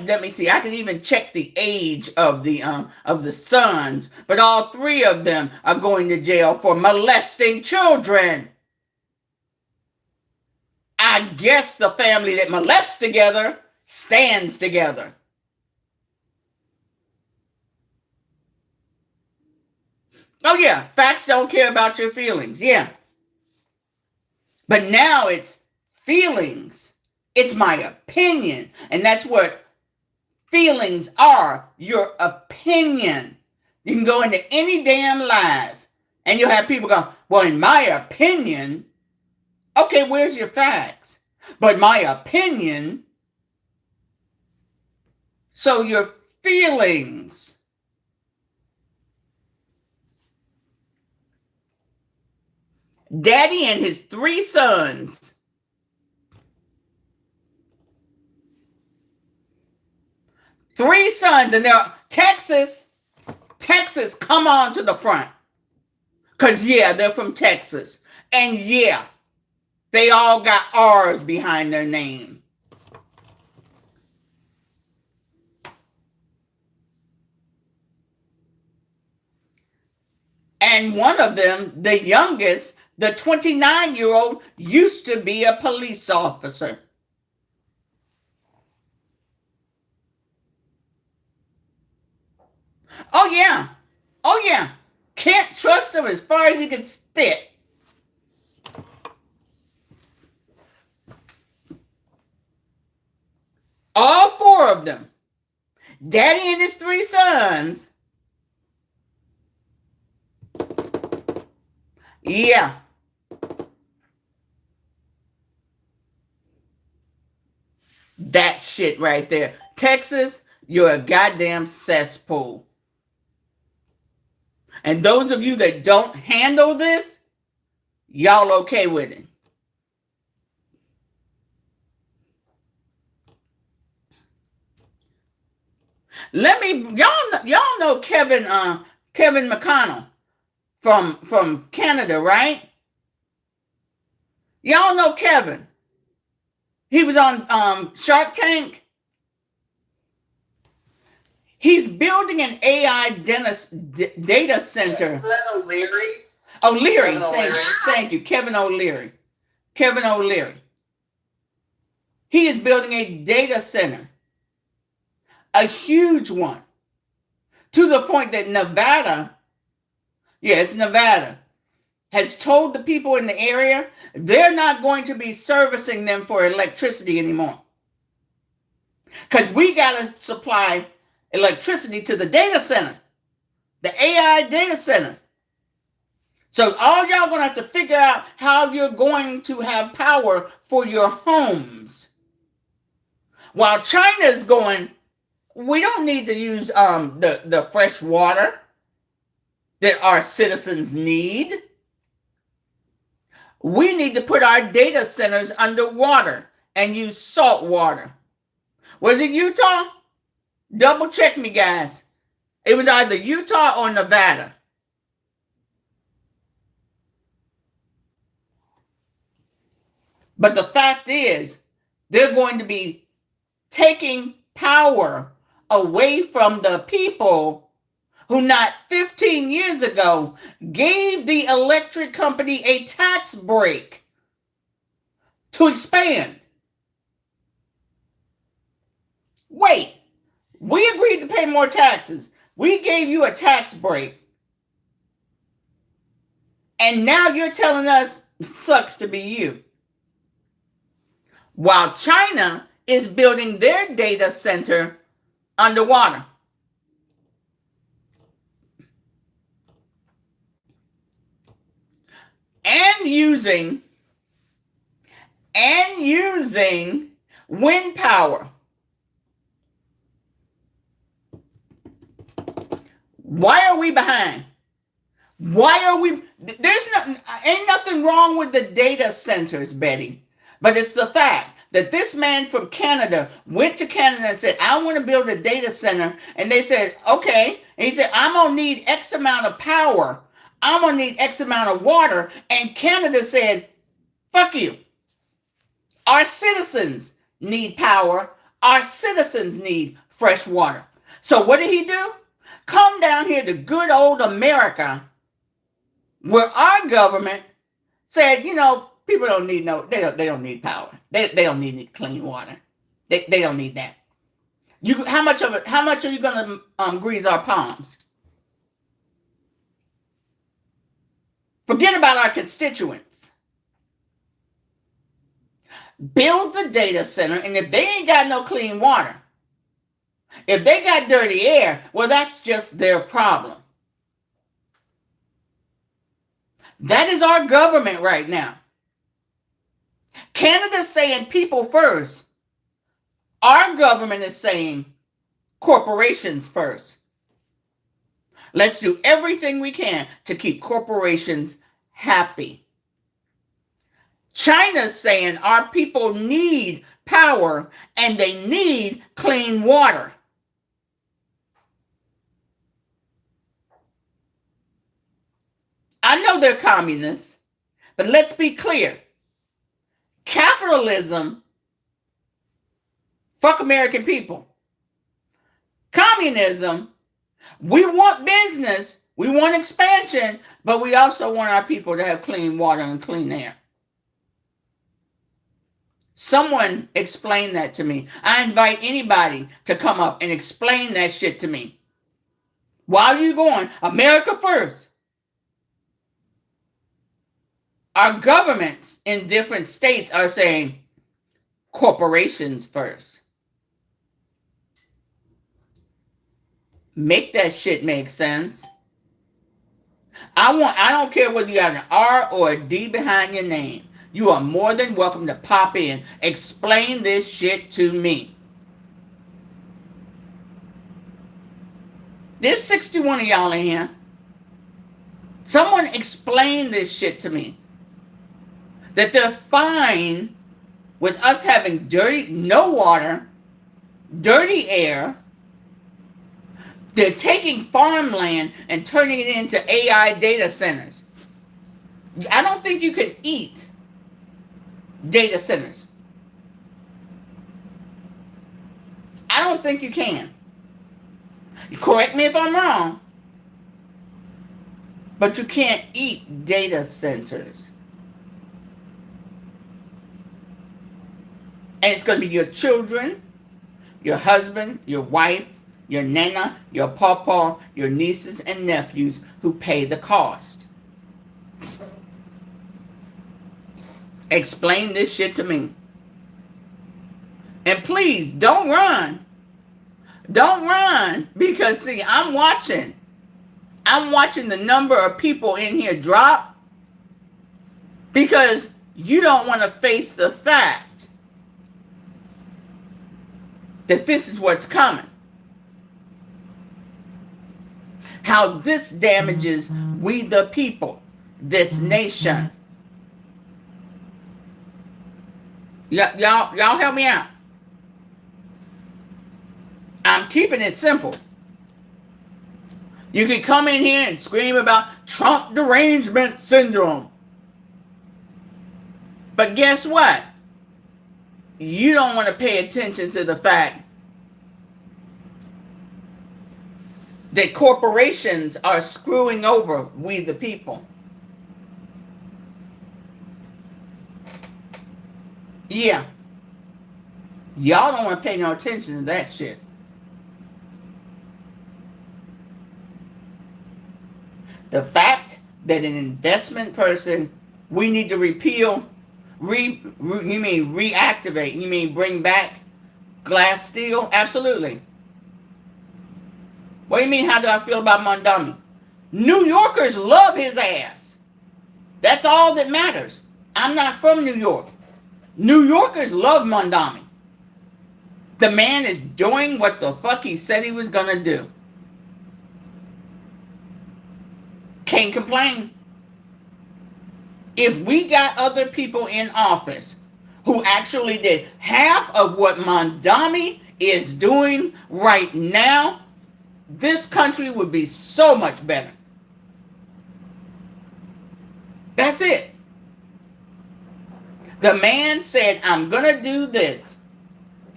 S1: Let me see. I can even check the age of the sons, but all 3 of them are going to jail for molesting children. I guess the family that molests together stands together. Oh yeah, facts don't care about your feelings. Yeah. But now it's feelings. It's my opinion. And that's what feelings are. Your opinion. You can go into any damn live and you'll have people go, well, in my opinion. Okay, where's your facts? But my opinion. So your feelings. Daddy and his 3 sons. Three sons, and they're Texas, come on to the front. Because, yeah, they're from Texas. And, yeah, they all got R's behind their name. And one of them, the youngest, the 29-year-old, used to be a police officer. Oh, yeah. Oh, yeah. Can't trust him as far as you can spit. All 4 of them. Daddy and his 3 sons. Yeah. That shit right there. Texas, you're a goddamn cesspool. And those of you that don't handle this, y'all okay with it. Y'all know Kevin McConnell from Canada, right? Y'all know Kevin. He was on Shark Tank. He's building an AI data center. O'Leary. Thank you. Kevin O'Leary. He is building a data center. A huge one. To the point that Nevada, has told the people in the area they're not going to be servicing them for electricity anymore. Because we got to supply electricity to the data center, the AI data center. So all y'all going to have to figure out how you're going to have power for your homes. While China's going, we don't need to use the fresh water. that our citizens need. We need to put our data centers underwater and use salt water. Was it Utah? Double check me, guys. It was either Utah or Nevada. But the fact is, they're going to be taking power away from the people who not 15 years ago gave the electric company a tax break to expand. Wait, we agreed to pay more taxes. We gave you a tax break. And now you're telling us it sucks to be you. While China is building their data center underwater. And using wind power. Why are we behind? Why are we? Ain't nothing wrong with the data centers, Betty. But it's the fact that this man from Canada went to Canada and said, I want to build a data center. And they said, okay. And he said, I'm going to need X amount of power. I'm going to need X amount of water. And Canada said, fuck you. Our citizens need power. Our citizens need fresh water. So what did he do? Come down here to good old America, where our government said, you know, people don't need they don't need power. They don't need clean water. They don't need that. How much are you gonna grease our palms? Forget about our constituents. Build the data center, and if they ain't got no clean water, if they got dirty air, well, that's just their problem. That is our government right now. Canada's saying people first. Our government is saying corporations first. Let's do everything we can to keep corporations happy. China's saying our people need power and they need clean water. I know they're communists, but let's be clear. Capitalism, fuck American people. Communism, we want business, we want expansion, but we also want our people to have clean water and clean air. Someone explain that to me. I invite anybody to come up and explain that shit to me. Why are you going America first? Our governments in different states are saying corporations first. Make that shit make sense. I don't care whether you have an R or a D behind your name. You are more than welcome to pop in. Explain this shit to me. There's 61 of y'all in here. Someone explain this shit to me. That they're fine with us having no water, dirty air. They're taking farmland and turning it into AI data centers. I don't think you can eat data centers. I don't think you can. Correct me if I'm wrong. But you can't eat data centers. And it's going to be your children, your husband, your wife, your nana, your pawpaw, your nieces and nephews who pay the cost. Explain this shit to me. And please, don't run. Don't run. Because, see, I'm watching. I'm watching the number of people in here drop. Because you don't want to face the fact that this is what's coming. how this damages we the people, this nation. Y'all help me out. I'm keeping it simple. You can come in here and scream about Trump derangement syndrome. But guess what? You don't want to pay attention to the fact that corporations are screwing over we the people. Yeah. Y'all don't want to pay no attention to that shit. The fact that an investment person, we need to repeal, you mean reactivate, you mean bring back Glass-Steagall? Absolutely. What do you mean, how do I feel about Mondami? New Yorkers love his ass. That's all that matters. I'm not from New York. New Yorkers love Mondami. The man is doing what the fuck he said he was gonna do. Can't complain. If we got other people in office who actually did half of what Mondami is doing right now, this country would be so much better. That's it. The man said, I'm going to do this.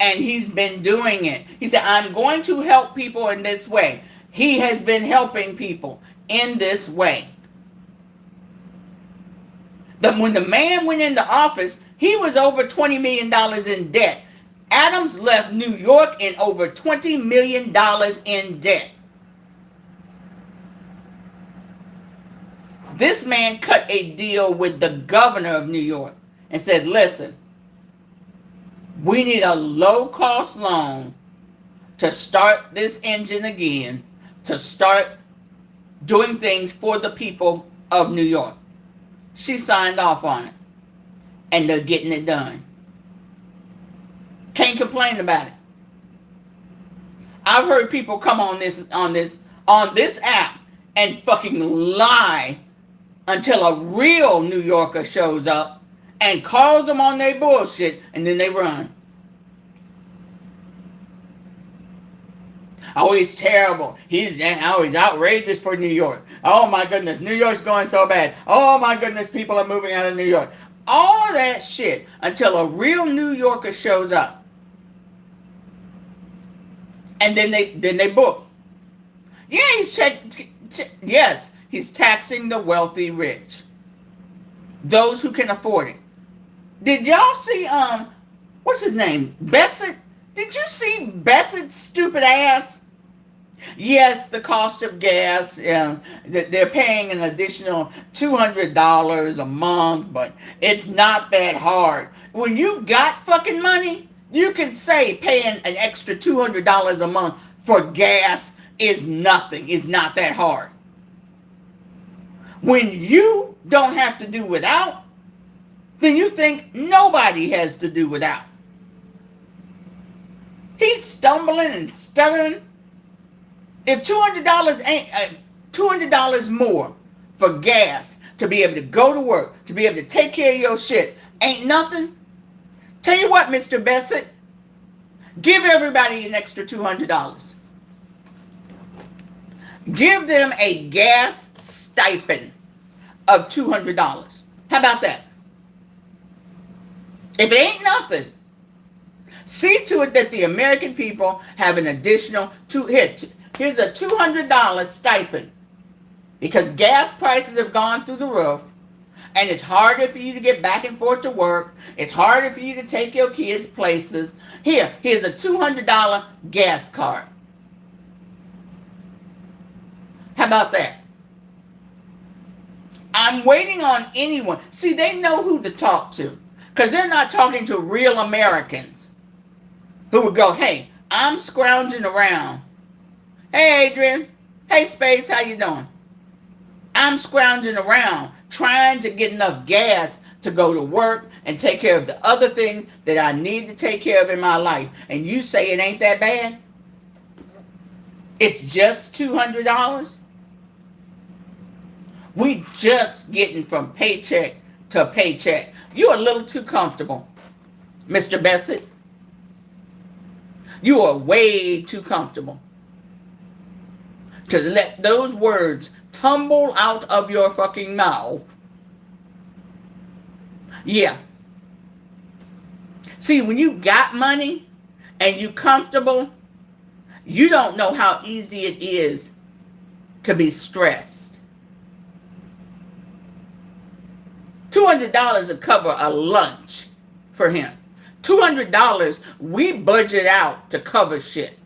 S1: And he's been doing it. He said, I'm going to help people in this way. He has been helping people in this way. When the man went into office, he was over $20 million in debt. Adams left New York in over $20 million in debt. This man cut a deal with the governor of New York and said, listen, we need a low-cost loan to start this engine again, to start doing things for the people of New York. She signed off on it, and they're getting it done. Can't complain about it. I've heard people come on this app and fucking lie until a real New Yorker shows up and calls them on their bullshit, and then they run. Oh, he's terrible. He's outrageous for New York. Oh my goodness, New York's going so bad. Oh my goodness, people are moving out of New York. All that shit until a real New Yorker shows up. And then they book. Yeah, yes, he's taxing the wealthy rich. Those who can afford it. Did y'all see what's his name? Bessett? Did you see Bessett's stupid ass? Yes, the cost of gas, they're paying an additional $200 a month, but it's not that hard. When you got fucking money, you can say paying an extra $200 a month for gas is nothing. It's not that hard. When you don't have to do without, then you think nobody has to do without. He's stumbling and stuttering. If $200 ain't $200 more for gas to be able to go to work, to be able to take care of your shit, ain't nothing. Tell you what, Mr. Bessett, give everybody an extra $200. Give them a gas stipend of $200. How about that? If it ain't nothing, see to it that the American people have an additional here's a $200 stipend, because gas prices have gone through the roof, and it's harder for you to get back and forth to work. It's harder for you to take your kids places. Here's a $200 gas card. How about that? I'm waiting on anyone. See, they know who to talk to, because they're not talking to real Americans who would go, hey, I'm scrounging around. Hey, Adrian. Hey, Space, how you doing? I'm scrounging around trying to get enough gas to go to work and take care of the other things that I need to take care of in my life. And you say it ain't that bad? It's just $200? We just getting from paycheck to paycheck. You're a little too comfortable, Mr. Bassett. You are way too comfortable to let those words tumble out of your fucking mouth. Yeah. See, when you got money and you comfortable, you don't know how easy it is to be stressed. $200 will cover a lunch for him. $200 we budget out to cover shit.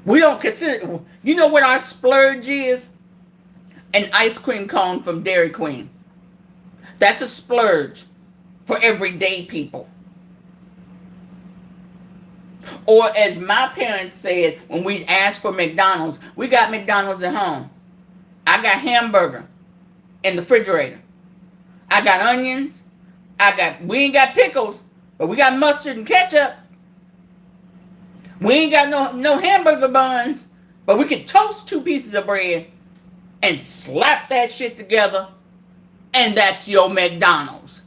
S1: We don't consider, you know what our splurge is? An ice cream cone from Dairy Queen. That's a splurge for everyday people. Or as my parents said when we asked for McDonald's, we got McDonald's at home. I got hamburger in the refrigerator. I got onions. We ain't got pickles, but we got mustard and ketchup. We ain't got no hamburger buns, but we can toast 2 pieces of bread and slap that shit together, and that's your McDonald's.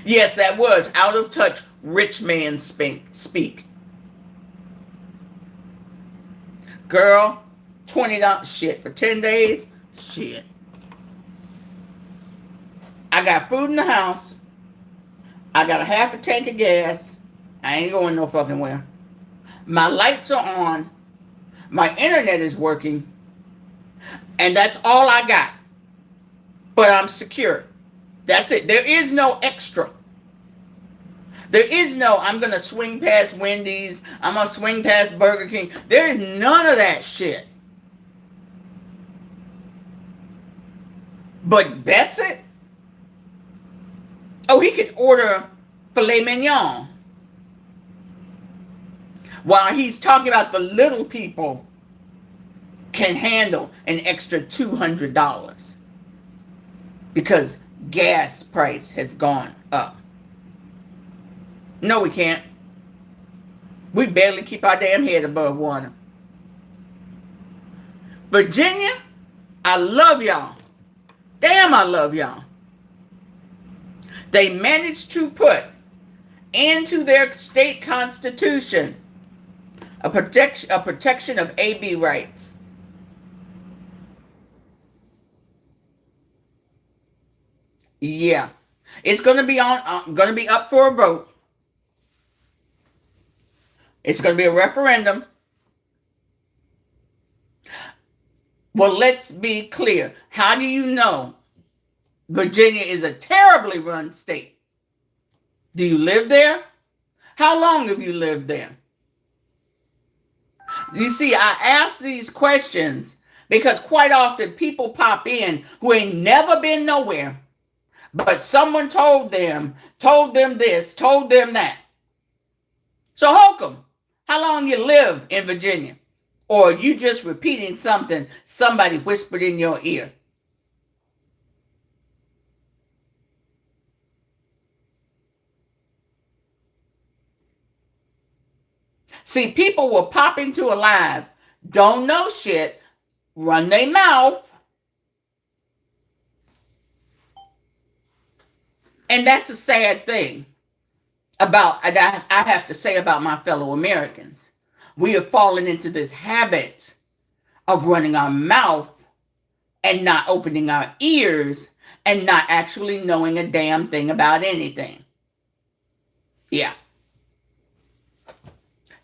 S1: Yes, that was out of touch rich man speak. Girl, $20 shit for 10 days? Shit. I got food in the house. I got a half a tank of gas. I ain't going no fucking where. My lights are on. My internet is working. And that's all I got. But I'm secure. That's it. There is no extra. There is no, I'm going to swing past Wendy's. I'm going to swing past Burger King. There is none of that shit. But Bassett? Oh, he can order filet mignon. While he's talking about the little people can handle an extra $200. Because gas price has gone up. No, we can't. We barely keep our damn head above water. Virginia, I love y'all. Damn, I love y'all. They managed to put into their state constitution a protection of AB rights. Yeah. It's going to be up for a vote. It's going to be a referendum. Well, let's be clear. How do you know Virginia is a terribly run state? Do you live there? How long have you lived there? You see, I ask these questions because quite often people pop in who ain't never been nowhere, but someone told them this, told them that. So Holcomb, how long you live in Virginia? Or you just repeating something somebody whispered in your ear? See, people will pop into a live, don't know shit, run their mouth. And that's a sad thing I have to say about my fellow Americans. We have fallen into this habit of running our mouth and not opening our ears and not actually knowing a damn thing about anything. Yeah.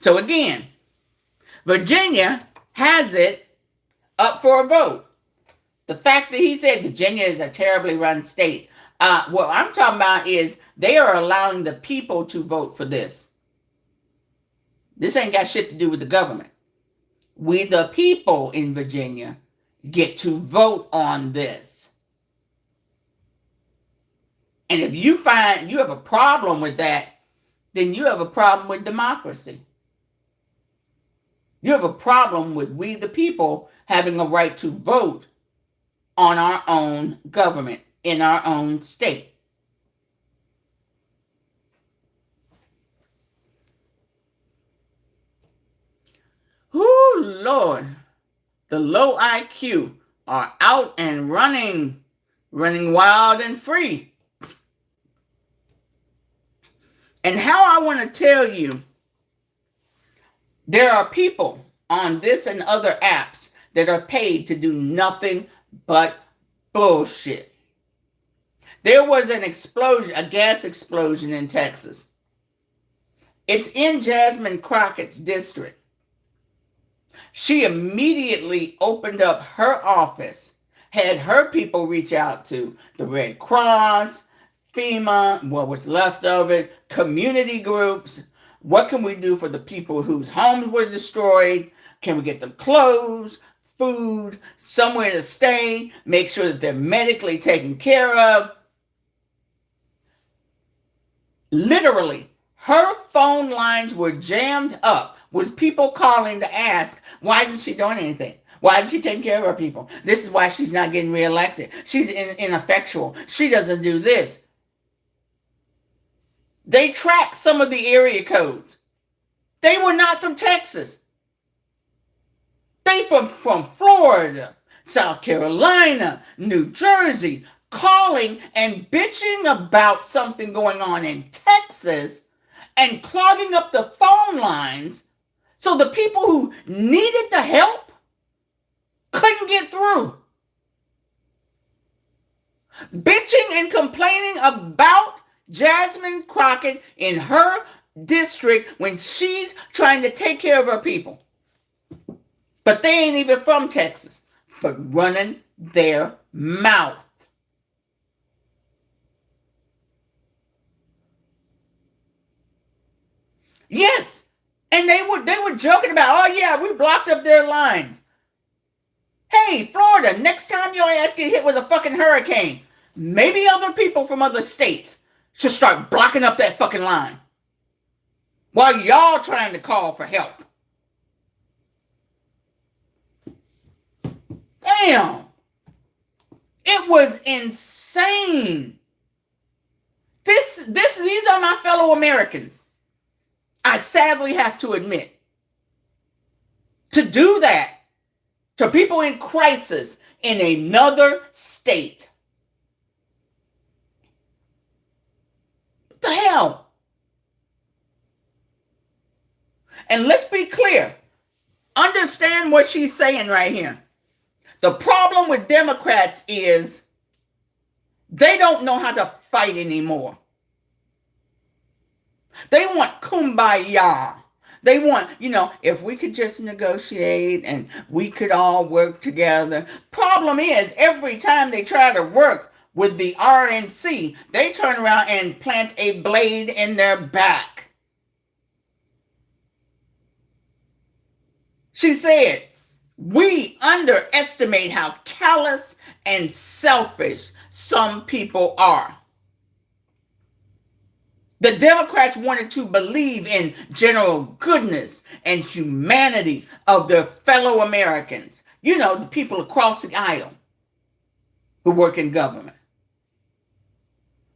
S1: So again, Virginia has it up for a vote. The fact that he said Virginia is a terribly run state, what I'm talking about is they are allowing the people to vote for this. This ain't got shit to do with the government. We, the people in Virginia, get to vote on this. And if you find you have a problem with that, then you have a problem with democracy. You have a problem with we, the people, having a right to vote on our own government in our own state. Ooh, Lord. the low IQ are out and running wild and free. And how I want to tell you, there are people on this and other apps that are paid to do nothing but bullshit. There was an explosion, a gas explosion in Texas. It's in Jasmine Crockett's district. She immediately opened up her office, had her people reach out to the Red Cross, FEMA, what was left of it, community groups. What can we do for the people whose homes were destroyed? Can we get them clothes, food, somewhere to stay, make sure that they're medically taken care of? Literally, her phone lines were jammed up with people calling to ask, why isn't she doing anything? Why isn't she taking care of her people? This is why she's not getting reelected. She's ineffectual. She doesn't do this. They tracked some of the area codes. They were not from Texas. They from Florida, South Carolina, New Jersey, calling and bitching about something going on in Texas and clogging up the phone lines so the people who needed the help couldn't get through. Bitching and complaining about Jasmine Crockett in her district when she's trying to take care of her people. But they ain't even from Texas, but running their mouth. Yes, and they were joking about, oh yeah, we blocked up their lines. Hey, Florida, next time your ass get hit with a fucking hurricane, maybe other people from other states should start blocking up that fucking line while y'all trying to call for help. Damn. It was insane. These are my fellow Americans. I sadly have to admit. To do that to people in crisis in another state. What the hell? And let's be clear. Understand what she's saying right here. The problem with Democrats is they don't know how to fight anymore. They want kumbaya. They want, if we could just negotiate and we could all work together. Problem is, every time they try to work with the RNC, they turn around and plant a blade in their back. She said, we underestimate how callous and selfish some people are. The Democrats wanted to believe in general goodness and humanity of their fellow Americans. The people across the aisle who work in government.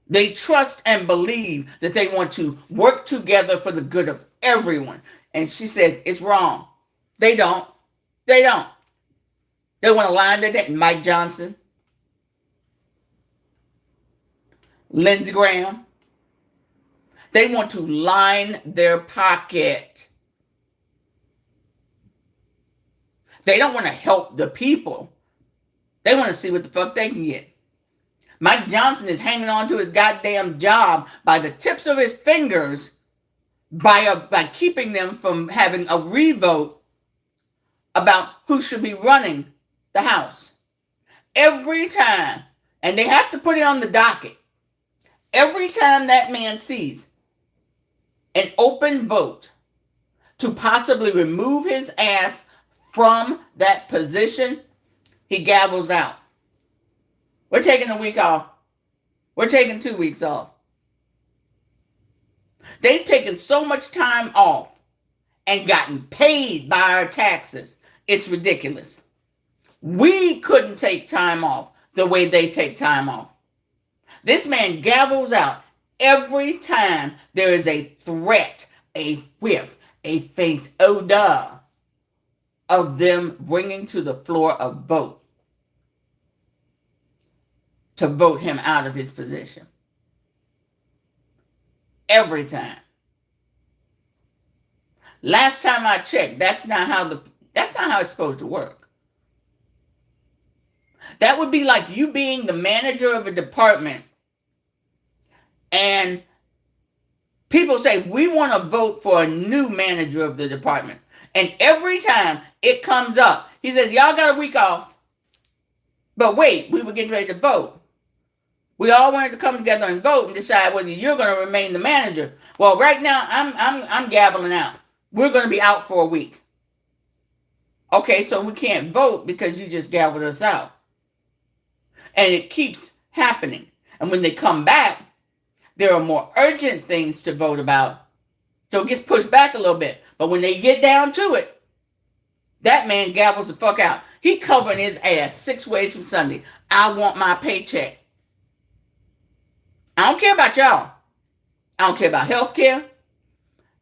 S1: They trust and believe that they want to work together for the good of everyone. And she said, it's wrong. They don't. They want to line their day. Mike Johnson, Lindsey Graham. They want to line their pocket. They don't want to help the people. They want to see what the fuck they can get. Mike Johnson is hanging on to his goddamn job by the tips of his fingers by keeping them from having a revote about who should be running the House. Every time, and they have to put it on the docket, every time that man sees an open vote to possibly remove his ass from that position, he gavels out. We're taking a week off. We're taking 2 weeks off. They've taken so much time off and gotten paid by our taxes. It's ridiculous. We couldn't take time off the way they take time off. This man gavels out every time there is a threat, a whiff, a faint odor of them bringing to the floor a vote to vote him out of his position. Every time. Last time I checked, that's not how it's supposed to work. That would be like you being the manager of a department and people say, we want to vote for a new manager of the department. And every time it comes up, he says, y'all got a week off. But wait, we were getting ready to vote. We all wanted to come together and vote and decide whether you're going to remain the manager. Well, right now, I'm gabbling out. We're going to be out for a week. Okay, so we can't vote because you just gabbled us out. And it keeps happening. And when they come back, there are more urgent things to vote about. So it gets pushed back a little bit. But when they get down to it, that man gabbles the fuck out. He covering his ass 6 ways from Sunday. I want my paycheck. I don't care about y'all. I don't care about health care.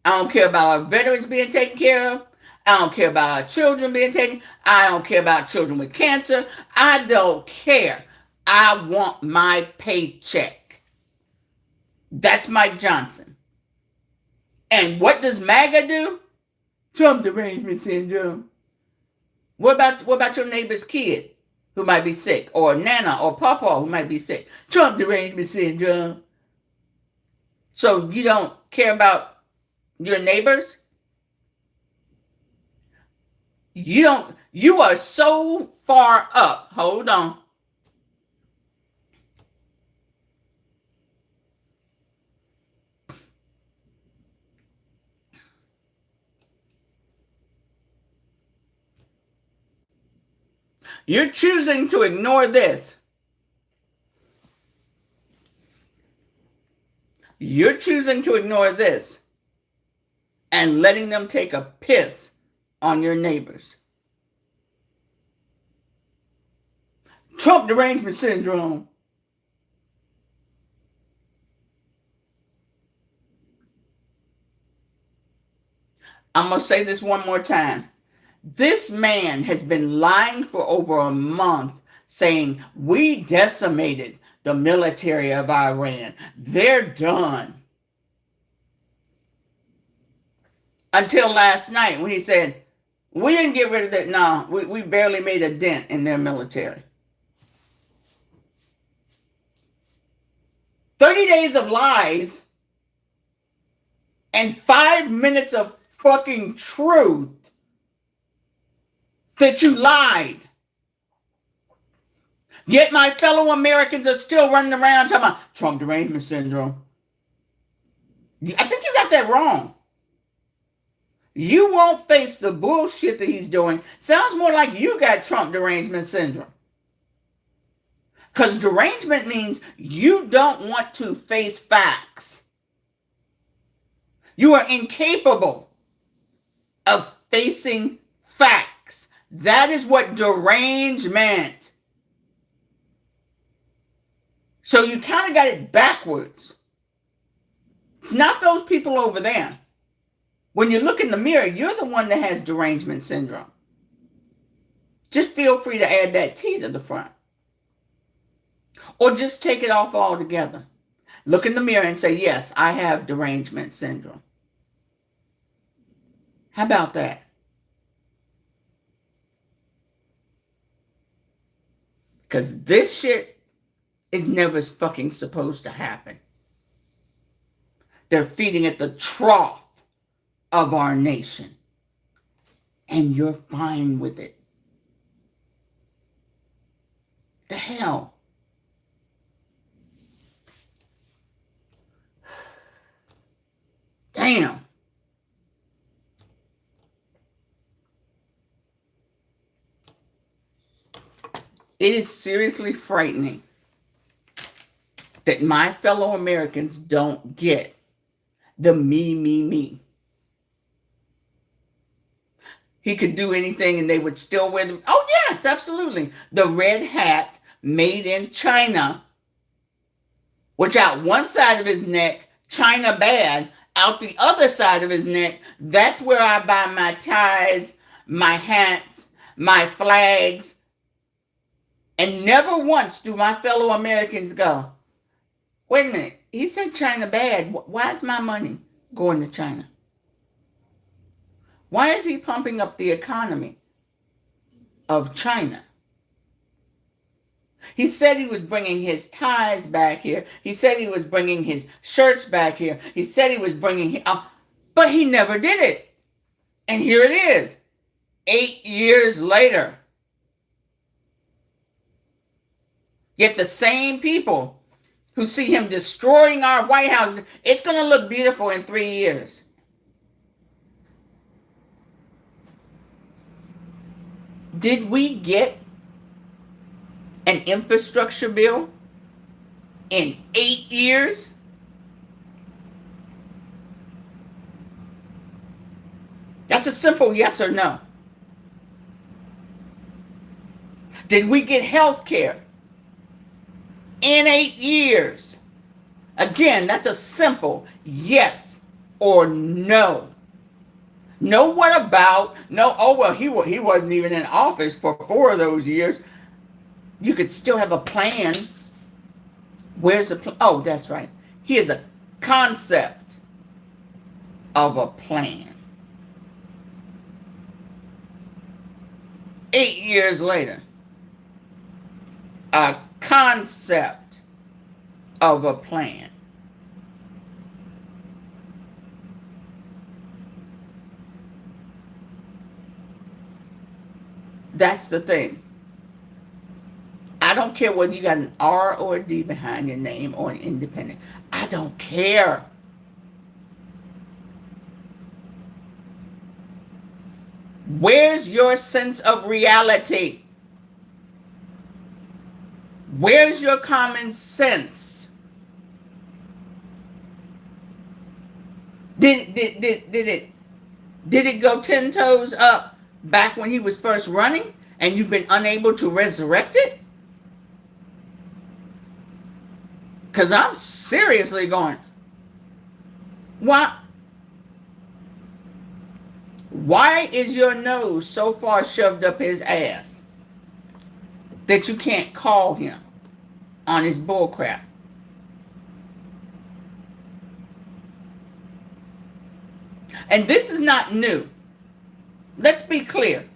S1: I don't care about our veterans being taken care of. I don't care about our children being taken. I don't care about children with cancer. I don't care. I want my paycheck. That's Mike Johnson. And what does MAGA do? Trump derangement syndrome. What about your neighbor's kid who might be sick? Or Nana or Papa who might be sick? Trump derangement syndrome. So you don't care about your neighbors? You are so far up. Hold on. You're choosing to ignore this. You're choosing to ignore this and letting them take a piss on your neighbors. Trump derangement syndrome. I'm going to say this one more time. This man has been lying for over a month saying we decimated the military of Iran. They're done. Until last night when he said, we didn't get rid of that. No, we barely made a dent in their military. 30 days of lies and 5 minutes of fucking truth that you lied. Yet my fellow Americans are still running around talking about Trump derangement syndrome. I think you got that wrong. You won't face the bullshit that he's doing. Sounds more like you got Trump derangement syndrome. Because derangement means you don't want to face facts. You are incapable of facing facts. That is what derangement. So you kind of got it backwards. It's not those people over there. When you look in the mirror, you're the one that has derangement syndrome. Just feel free to add that T to the front. Or just take it off altogether. Look in the mirror and say, yes, I have derangement syndrome. How about that? Because this shit is never fucking supposed to happen. They're feeding at the trough of our nation. And you're fine with it. The hell? Damn. It is seriously frightening that my fellow Americans don't get the me. He could do anything and they would still wear the... Oh, yes, absolutely. The red hat made in China, which out one side of his neck, China bad, out the other side of his neck, that's where I buy my ties my hats, my flags, and never once do my fellow Americans go, wait a minute, he said China bad. Why is my money going to China? Why is he pumping up the economy of China? He said he was bringing his ties back here. He said he was bringing his shirts back here. He said he was bringing, but he never did it. And here it is, 8 years later. Yet the same people who see him destroying our White House, it's going to look beautiful in 3 years. Did we get an infrastructure bill in 8 years? That's a simple yes or no. Did we get health care in 8 years? Again, that's a simple yes or no. No, what about? No, oh, well, he wasn't even in office for 4 of those years. You could still have a plan. Where's the plan? Oh, that's right. Here's a concept of a plan. 8 years later, a concept of a plan. That's the thing. I don't care whether you got an R or a D behind your name or an independent. I don't care. Where's your sense of reality? Where's your common sense? Did it go 10 toes up back when he was first running and you've been unable to resurrect it? Because I'm seriously going, why is your nose so far shoved up his ass that you can't call him on his bullcrap? And this is not new. Let's be clear.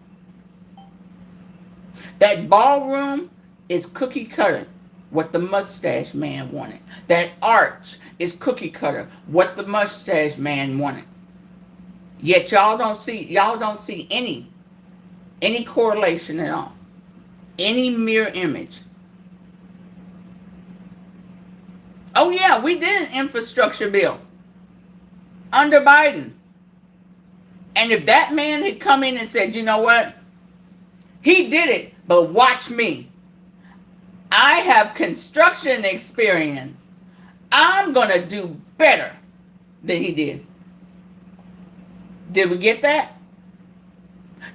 S1: That ballroom is cookie cutter, what the mustache man wanted. That arch is cookie cutter, what the mustache man wanted. Yet y'all don't see any correlation at all. Any mirror image. Oh yeah, we did an infrastructure bill under Biden. And if that man had come in and said, you know what? He did it, but watch me. I have construction experience. I'm going to do better than he did. Did we get that?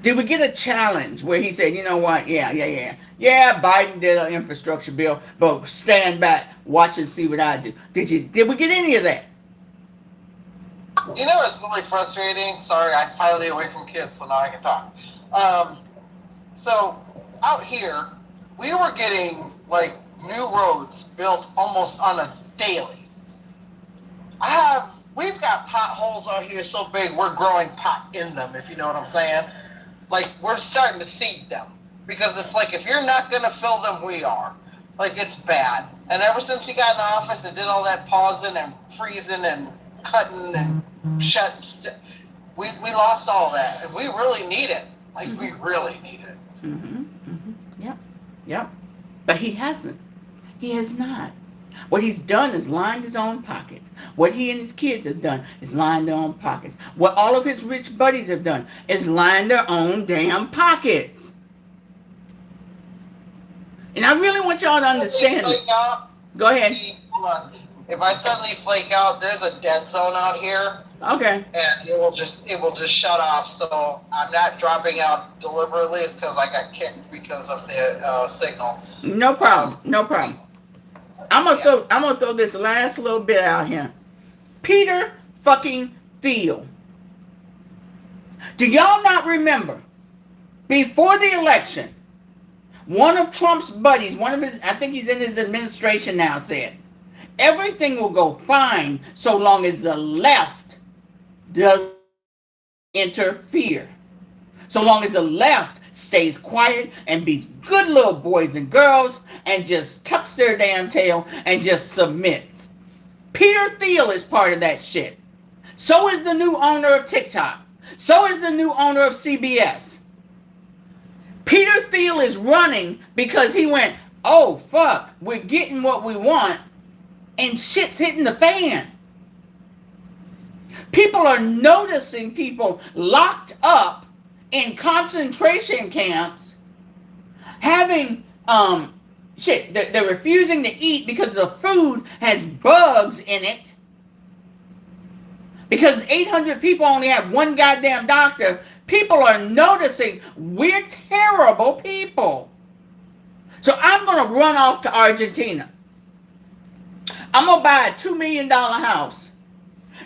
S1: Did we get a challenge where he said, you know what? Yeah, Biden did an infrastructure bill, but stand back, watch and see what I do. Did we get any of that?
S2: You know, it's really frustrating. Sorry, I'm finally away from kids, so now I can talk. So out here, we were getting like new roads built almost on a daily. We've got potholes out here so big we're growing pot in them, if you know what I'm saying. Like, we're starting to seed them. Because it's like, if you're not going to fill them, we are. Like, it's bad. And ever since he got in office and did all that pausing and freezing and cutting and shutting, we lost all that. And we really need it. Like, we really need it.
S1: Yep. But he hasn't. He has not. What he's done is lined his own pockets. What he and his kids have done is lined their own pockets. What all of his rich buddies have done is lined their own damn pockets. And I really want y'all to understand it. Go ahead.
S2: If I suddenly flake out, there's a dead zone out here.
S1: Okay.
S2: And it will just shut off. So I'm not dropping out deliberately. It's because I got kicked because of the signal.
S1: No problem. I'm gonna throw this last little bit out here. Peter fucking Thiel. Do y'all not remember before the election, one of Trump's buddies, I think he's in his administration now, said, everything will go fine so long as the left doesn't interfere. So long as the left stays quiet and be good little boys and girls and just tucks their damn tail and just submits. Peter Thiel is part of that shit. So is the new owner of TikTok. So is the new owner of CBS. Peter Thiel is running because he went, oh fuck, we're getting what we want and shit's hitting the fan. People are noticing people locked up in concentration camps having they're refusing to eat because the food has bugs in it. Because 800 people only have one goddamn doctor, people are noticing we're terrible people. So I'm going to run off to Argentina. I'm going to buy a $2 million house.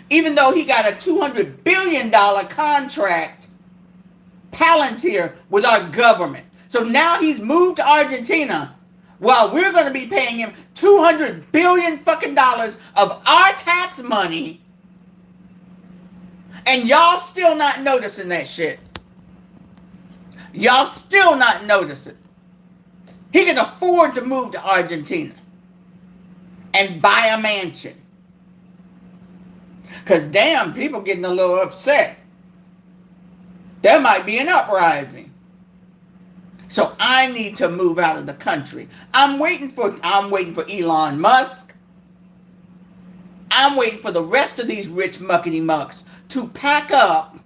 S1: Even though he got a $200 billion contract, Palantir, with our government. So now he's moved to Argentina while we're going to be paying him $200 billion fucking dollars of our tax money. And y'all still not noticing that shit. Y'all still not noticing. He can afford to move to Argentina and buy a mansion. Because damn, people getting a little upset. There might be an uprising. So I need to move out of the country. I'm waiting for Elon Musk. I'm waiting for the rest of these rich muckety mucks to pack up.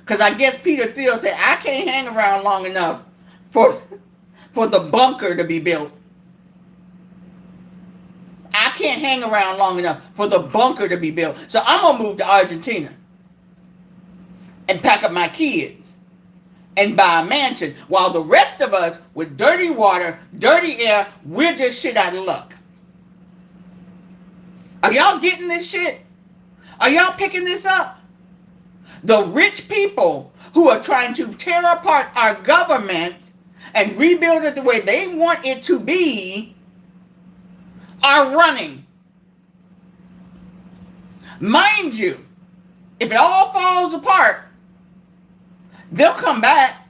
S1: Because I guess Peter Thiel said, I can't hang around long enough for the bunker to be built. I can't hang around long enough for the bunker to be built. So I'm going to move to Argentina and pack up my kids and buy a mansion while the rest of us with dirty water, dirty air, we're just shit out of luck. Are y'all getting this shit? Are y'all picking this up? The rich people who are trying to tear apart our government and rebuild it the way they want it to be are running. Mind you, if it all falls apart, they'll come back.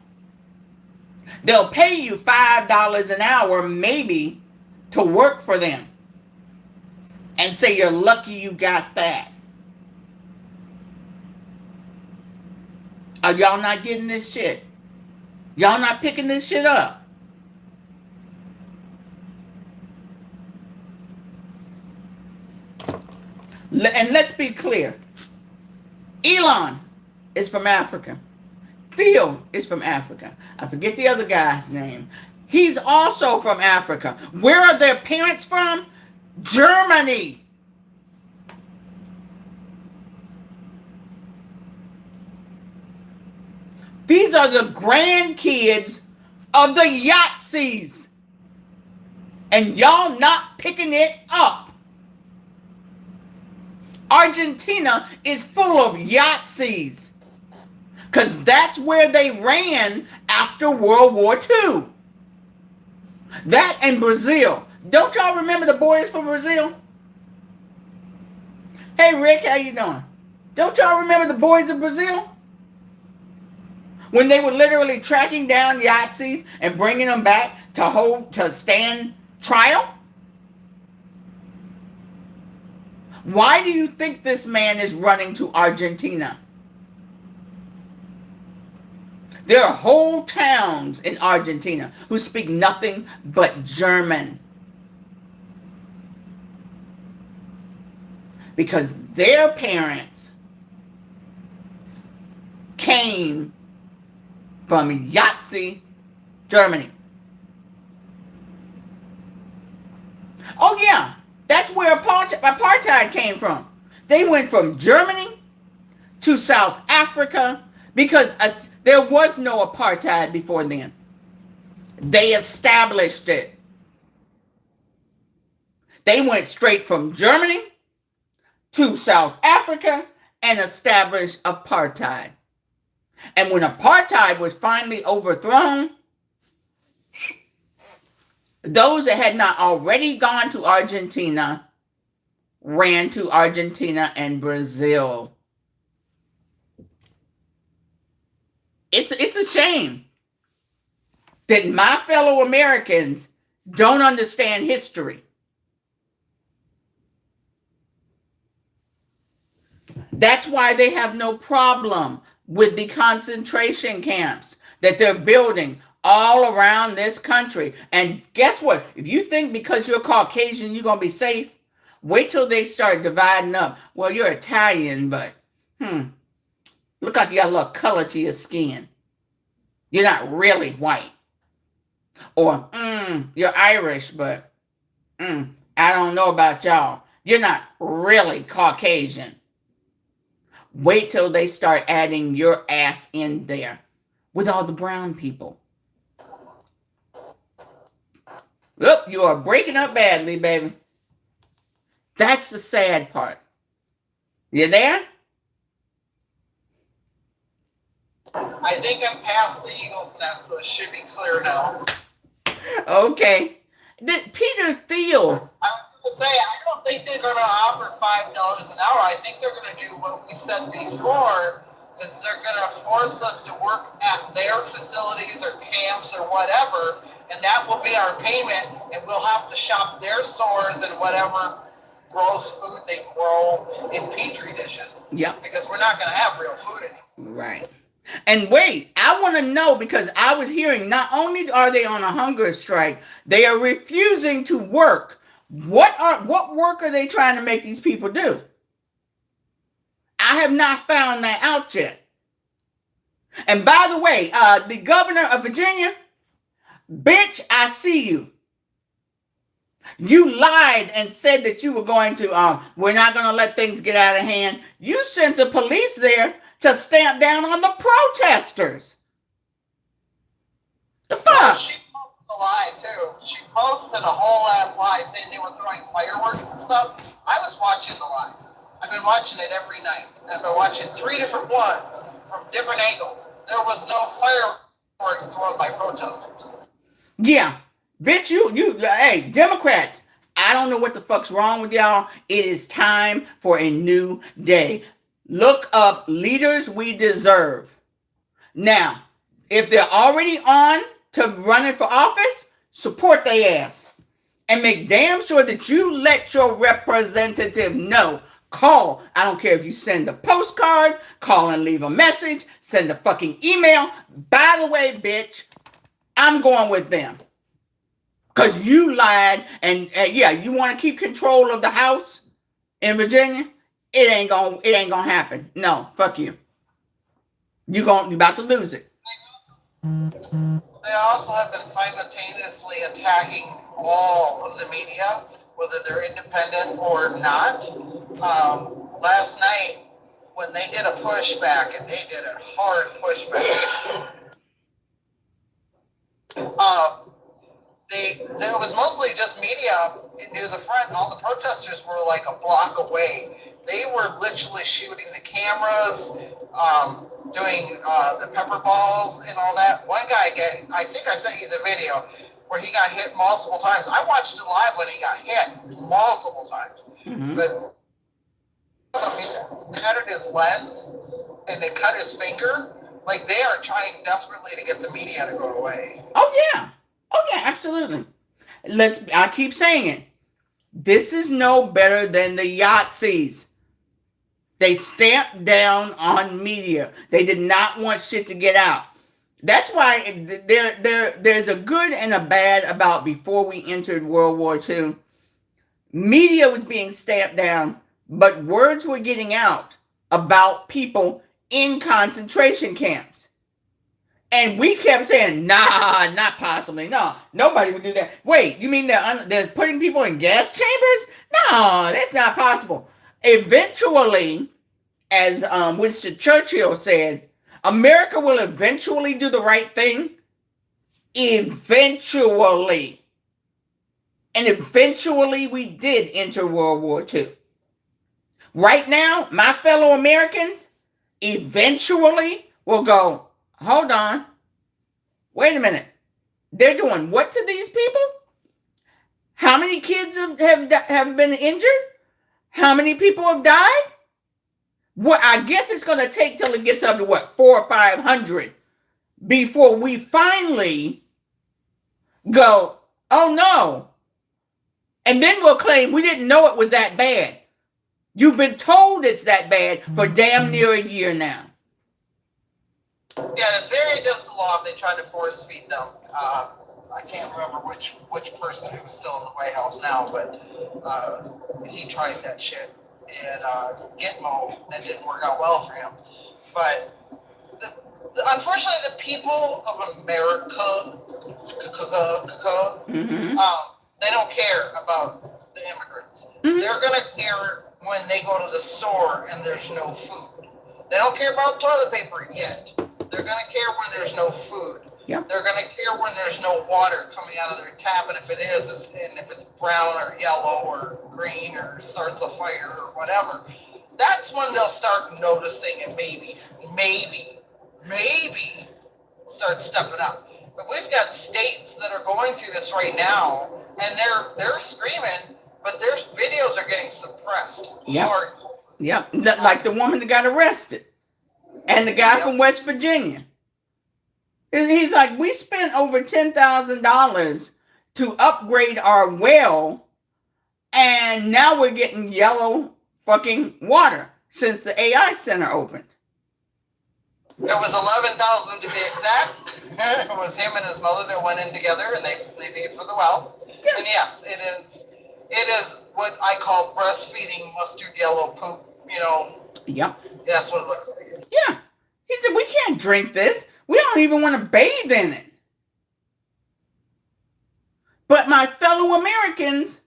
S1: They'll pay you $5 an hour maybe to work for them and say you're lucky you got that. Are y'all not getting this shit? Y'all not picking this shit up? And let's be clear. Elon is from Africa. Theo is from Africa. I forget the other guy's name. He's also from Africa. Where are their parents from? Germany. These are the grandkids of the Yahtzees. And y'all not picking it up. Argentina is full of Yahtzees. Because that's where they ran after World War II. That and Brazil. Don't y'all remember the boys from Brazil? Hey Rick, how you doing? Don't y'all remember the boys of Brazil? When they were literally tracking down Yahtzees and bringing them back to stand trial? Why do you think this man is running to Argentina? There are whole towns in Argentina who speak nothing but German. Because their parents came from Yahtzee, Germany. Oh yeah, that's where apartheid came from. They went from Germany to South Africa because there was no apartheid before then. They established it. They went straight from Germany to South Africa and established apartheid. And when apartheid was finally overthrown, those that had not already gone to Argentina ran to Argentina and Brazil. It's a shame that my fellow Americans don't understand history. That's why they have no problem with the concentration camps that they're building all around this country. And guess what? If you think because you're Caucasian you're going to be safe, wait till they start dividing up. Well, you're Italian, but look like you got a little color to your skin. You're not really white. Or, you're Irish, but I don't know about y'all. You're not really Caucasian. Wait till they start adding your ass in there with all the brown people. Look, you are breaking up badly, baby. That's the sad part. You there?
S2: I think I'm past the Eagle's Nest, so it should be clear now.
S1: Okay. Peter Thiel.
S2: I was going to say, I don't think they're going to offer $5 an hour. I think they're going to do what we said before, is they're going to force us to work at their facilities or camps or whatever, and that will be our payment, and we'll have to shop their stores and whatever gross food they grow in petri dishes.
S1: Yep.
S2: Because we're not going to have real food anymore.
S1: Right. And wait, I want to know, because I was hearing not only are they on a hunger strike, they are refusing to work. What work are they trying to make these people do? I have not found that out yet. And by the way, the governor of Virginia, bitch, I see you. You lied and said that you were going to, we're not going to let things get out of hand. You sent the police there to stamp down on the protesters. The fuck?
S2: She posted a lie too. She posted a whole ass lie saying they were throwing fireworks and stuff. I was watching the lie. I've been watching it every night. I've been watching 3 different ones from different angles. There was no fireworks thrown by protesters.
S1: Yeah. Bitch, hey, Democrats, I don't know what the fuck's wrong with y'all. It is time for a new day. Look up Leaders We Deserve. Now, if they're already on to running for office, support their ass. And make damn sure that you let your representative know. Call. I don't care if you send a postcard, call and leave a message, send a fucking email. By the way, bitch, I'm going with them. Because you lied, and yeah, you want to keep control of the House in Virginia? It ain't gonna happen. No, fuck you. You about to lose it.
S2: They also have been simultaneously attacking all of the media, whether they're independent or not. Last night, when they did a pushback, and they did a hard pushback, it was mostly just media near the front. All the protesters were like a block away. They were literally shooting the cameras, doing the pepper balls and all that. One guy, I think I sent you the video, where he got hit multiple times. I watched it live when he got hit multiple times. Mm-hmm. But I mean, they cut his lens and they cut his finger. Like, they are trying desperately to get the media to go away.
S1: Oh yeah, absolutely. I keep saying it. This is no better than the Yahtzees. They stamped down on media. They did not want shit to get out. That's why there's a good and a bad about before we entered World War II. Media was being stamped down, but words were getting out about people in concentration camps. And we kept saying, nah, not possibly. No, nobody would do that. Wait, you mean they're putting people in gas chambers? No, that's not possible. Eventually, as Winston Churchill said, America will eventually do the right thing. Eventually. And eventually we did enter World War II. Right now, my fellow Americans, eventually will go, hold on, wait a minute. They're doing what to these people? How many kids have been injured? How many people have died? What I guess it's going to take till it gets up to what, 400 or 500 before we finally go, oh no. And then we'll claim we didn't know it was that bad. You've been told it's that bad for damn near a year now.
S2: Yeah, it's very against the law if they tried to force feed them. I can't remember which person who was still in the White House now, but he tried that shit at Gitmo, and it didn't work out well for him. But unfortunately, the people of America, they don't care about the immigrants. Mm-hmm. They're going to care when they go to the store and there's no food. They don't care about toilet paper yet. They're going to care when there's no food. Yep. They're going to care when there's no water coming out of their tap, and if it is, and if it's brown or yellow or green or starts a fire or whatever, that's when they'll start noticing and maybe start stepping up. But we've got states that are going through this right now, and they're screaming, but their videos are getting suppressed.
S1: Yep. Yep. Like the woman that got arrested, and the guy from West Virginia. He's like, we spent over $10,000 to upgrade our well, and now we're getting yellow fucking water since the AI center opened.
S2: It was $11,000 to be exact. It was him and his mother that went in together, and they paid for the well. Yeah. And yes, it is what I call breastfeeding mustard yellow poop. You know. Yep. That's what it looks like.
S1: Yeah. He said, we can't drink this. We don't even want to bathe in it. But my fellow Americans,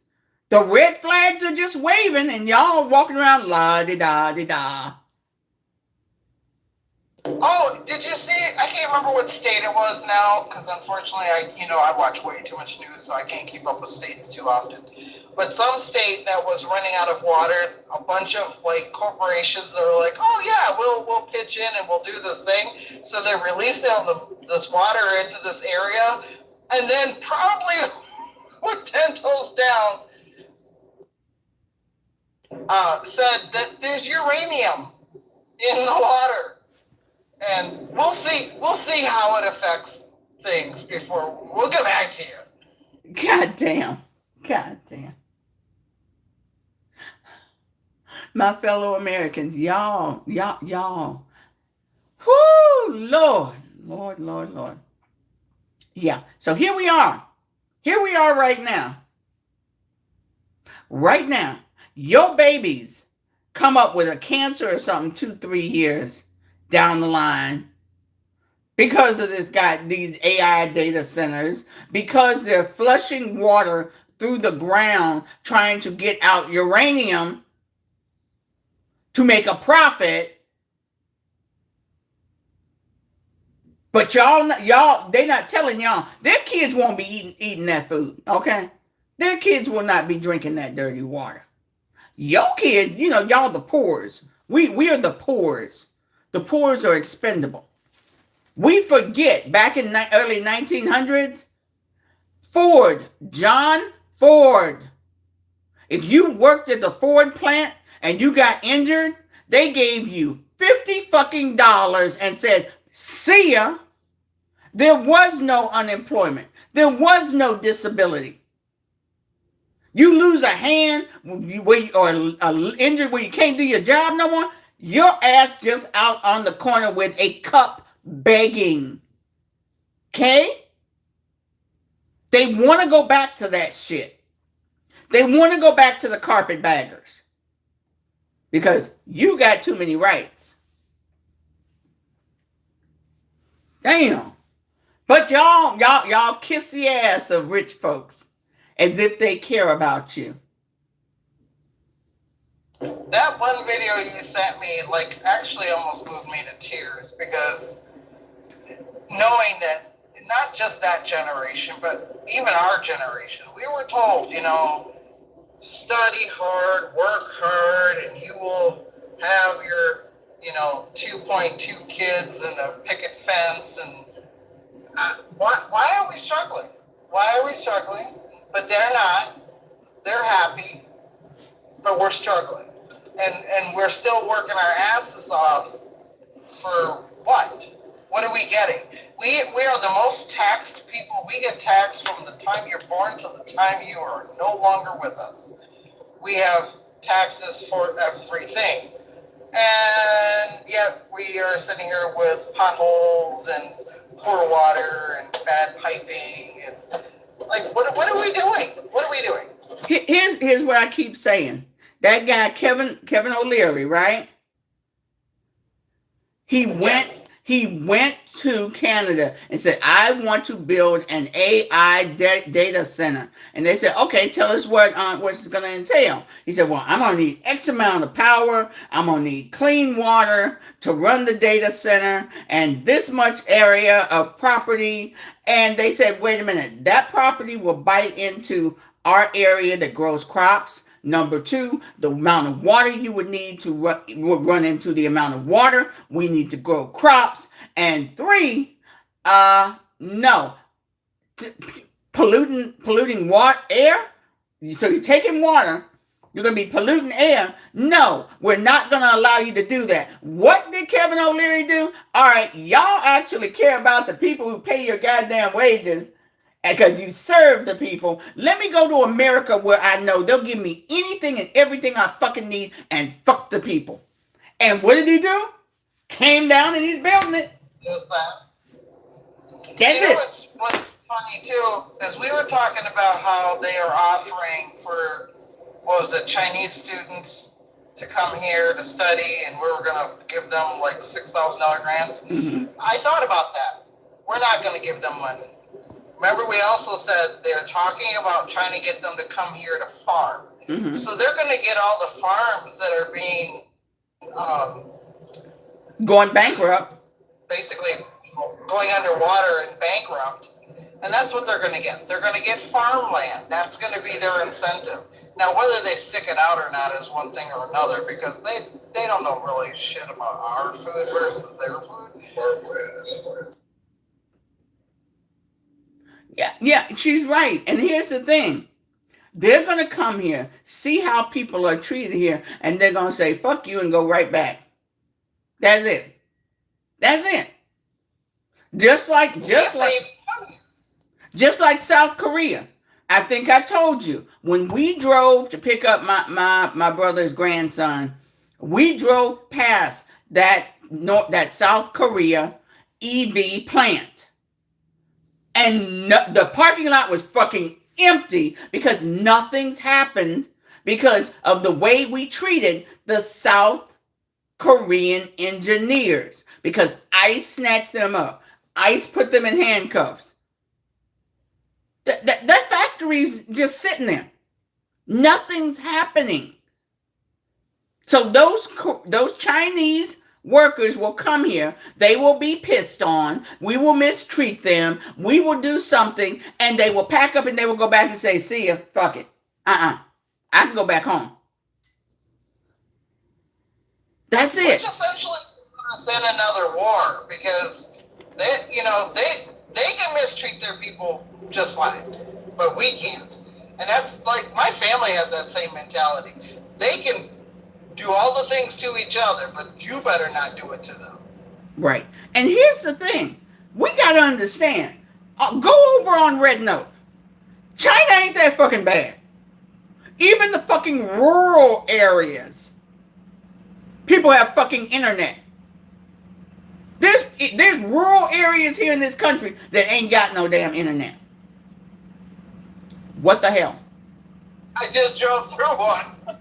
S1: the red flags are just waving, and y'all walking around la-di-da-di-da.
S2: Oh, did you see? I can't remember what state it was now, because unfortunately, I watch way too much news, so I can't keep up with states too often. But some state that was running out of water, a bunch of like corporations that were like, oh yeah, we'll pitch in and we'll do this thing. So they're releasing this water into this area, and then probably with 10 toes down, said that there's uranium in the water. And we'll see how it affects things before we'll get back to you.
S1: God damn. My fellow Americans, y'all. Whoo, Lord. Yeah, so here we are right now. Right now, your babies come up with a cancer or something 2-3 years down the line because of these AI data centers, because they're flushing water through the ground trying to get out uranium to make a profit. But y'all, they're not telling y'all, their kids won't be eating that food, okay? Their kids will not be drinking that dirty water. Your kids, y'all the poors. We are the poors. The poors are expendable. We forget back in early 1900s, John Ford. If you worked at the Ford plant and you got injured, they gave you $50 fucking and said, see ya. There was no unemployment. There was no disability. You lose a hand or injured where you can't do your job no more, your ass just out on the corner with a cup begging. Okay? They want to go back to that shit. They want to go back to the carpetbaggers. Because you got too many rights. Damn. But y'all kiss the ass of rich folks as if they care about you.
S2: That one video you sent me, actually almost moved me to tears, because knowing that not just that generation, but even our generation, we were told, study hard, work hard, and you will have your 2.2 kids and a picket fence, and why are we struggling? Why are we struggling? But they're not. They're happy, but we're struggling, and we're still working our asses off for what? What are we getting? We are the most taxed people. We get taxed from the time you're born to the time you are no longer with us. We have taxes for everything. And yet we are sitting here with potholes and poor water and bad piping and what are we doing? What are we doing?
S1: Here's what I keep saying. That guy Kevin O'Leary, right? He went to Canada and said, I want to build an AI data center. And they said, okay, tell us what it's going to entail. He said, well, I'm going to need X amount of power. I'm going to need clean water to run the data center and this much area of property. And they said, wait a minute, that property will bite into our area that grows crops. Number two, the amount of water you would need to run into the amount of water we need to grow crops. And three, no, polluting water, air. So you're taking water, you're going to be polluting air. No, we're not going to allow you to do that. What did Kevin O'Leary do? All right, y'all actually care about the people who pay your goddamn wages, because you serve the people. Let me go to America where I know they'll give me anything and everything I fucking need and fuck the people. And what did he do? Came down and he's building it.
S2: Just that.
S1: That's it.
S2: What's funny too is we were talking about how they are offering for, Chinese students to come here to study, and we were going to give them like $6,000 grants.
S1: Mm-hmm.
S2: I thought about that. We're not going to give them money. Remember, we also said they're talking about trying to get them to come here to farm.
S1: Mm-hmm.
S2: So they're going to get all the farms that are being
S1: going bankrupt.
S2: Basically going underwater and bankrupt. And that's what they're going to get. They're going to get farmland. That's going to be their incentive. Now, whether they stick it out or not is one thing or another, because they don't know really shit about our food versus their food. Farmland is fine.
S1: Yeah, she's right. And here's the thing. They're going to come here, see how people are treated here, and they're going to say, fuck you, and go right back. That's it. That's it. Just like South Korea. I think I told you, when we drove to pick up my brother's grandson, we drove past that South Korea EV plant. And the parking lot was fucking empty because nothing's happened because of the way we treated the South Korean engineers. Because ICE snatched them up. ICE put them in handcuffs. That factory's just sitting there. Nothing's happening. So those Chinese workers will come here. They will be pissed on. We will mistreat them. We will do something, and they will pack up and they will go back and say, see ya, fuck it. I can go back home. That's it.
S2: Which essentially puts us in another war, because they can mistreat their people just fine, but we can't. And that's like, my family has that same mentality. They can do all the things to each other, but you better not do it to them.
S1: Right. And here's the thing. We got to understand. Go over on Red Note. China ain't that fucking bad. Even the fucking rural areas, people have fucking internet. There's rural areas here in this country that ain't got no damn internet. What the hell?
S2: I just drove through one.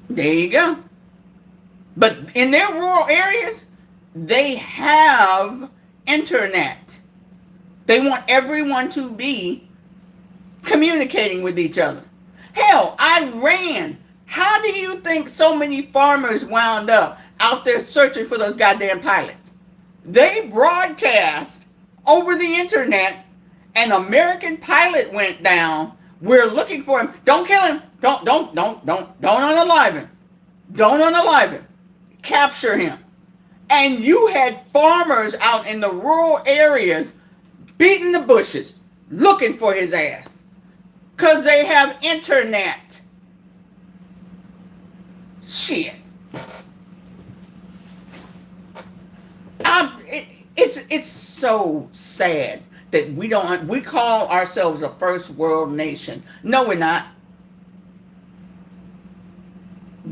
S1: There you go. But in their rural areas, they have internet. They want everyone to be communicating with each other. Hell, Iran. How do you think so many farmers wound up out there searching for those goddamn pilots? They broadcast over the internet. An American pilot went down. We're looking for him. Don't kill him. Don't unalive him. Don't unalive him. capture him. And you had farmers out in the rural areas beating the bushes, looking for his ass. Because they have internet. Shit. It's so sad that we call ourselves a first world nation. No, we're not.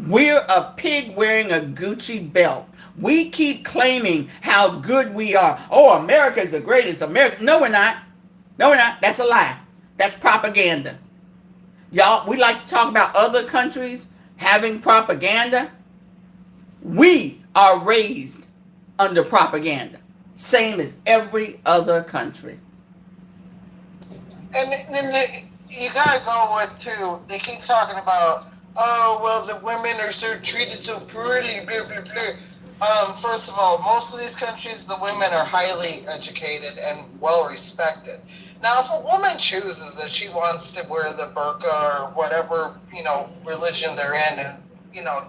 S1: We're a pig wearing a Gucci belt. We keep claiming how good we are. Oh, America's the greatest. America. No, we're not. No, we're not. That's a lie. That's propaganda. Y'all, we like to talk about other countries having propaganda. We are raised under propaganda. Same as every other country.
S2: And then you gotta go with too. They keep talking about, oh well, the women are so treated so poorly, blah blah blah. First of all, most of these countries, the women are highly educated and well respected. Now, if a woman chooses that she wants to wear the burqa or whatever religion they're in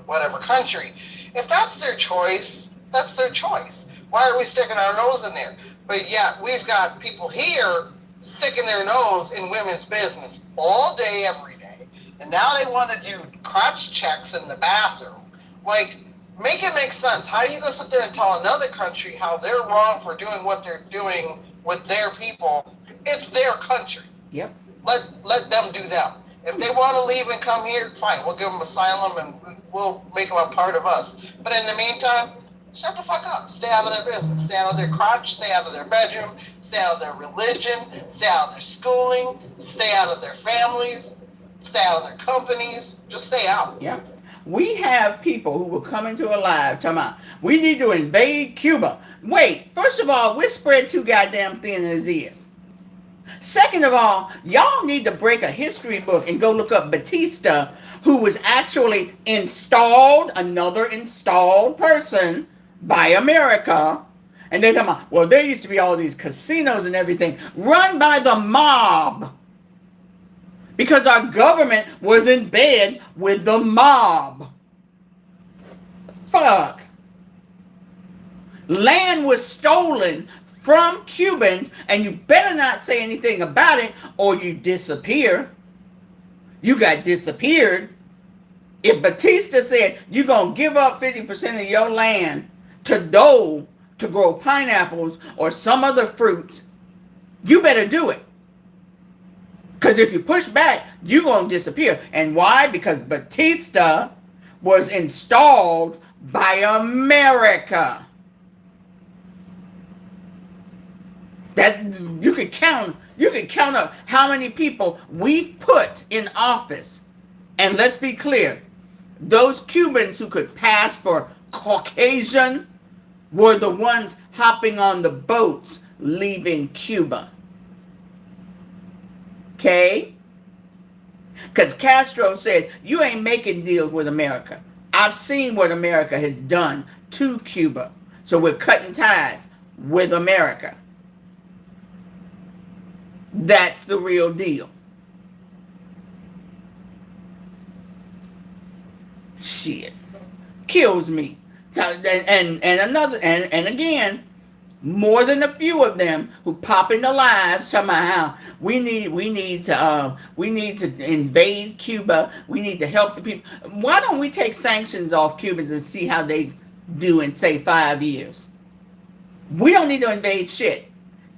S2: whatever country, if that's their choice, that's their choice. Why are we sticking our nose in there? But yet we've got people here sticking their nose in women's business all day, every day. And now they want to do crotch checks in the bathroom. Like, make it make sense. How are you going to sit there and tell another country how they're wrong for doing what they're doing with their people? It's their country.
S1: Yep.
S2: Let them do them. If they want to leave and come here, fine. We'll give them asylum and we'll make them a part of us. But in the meantime, shut the fuck up. Stay out of their business. Stay out of their crotch. Stay out of their bedroom. Stay out of their religion. Stay out of their schooling. Stay out of their families. Stay out of their companies. Just stay out.
S1: Yeah. We have people who will come into a live talking about, we need to invade Cuba. Wait, first of all, we're spread too goddamn thin as is. Second of all, y'all need to break a history book and go look up Batista, who was actually another installed person by America. And they're talking about, well, there used to be all these casinos and everything run by the mob. Because our government was in bed with the mob. Fuck. Land was stolen from Cubans, and you better not say anything about it or you disappear. You got disappeared. If Batista said you're going to give up 50% of your land to Dole to grow pineapples or some other fruits, you better do it. Because if you push back, you're going to disappear. And why? Because Batista was installed by America. That you could count up how many people we've put in office. And let's be clear, those Cubans who could pass for Caucasian were the ones hopping on the boats leaving Cuba. Okay? Because Castro said, you ain't making deals with America. I've seen what America has done to Cuba. So we're cutting ties with America. That's the real deal. Shit. Kills me. And again, more than a few of them who pop into lives talking about how we need to invade Cuba. We need to help the people. Why don't we take sanctions off Cubans and see how they do in, say, 5 years? We don't need to invade shit.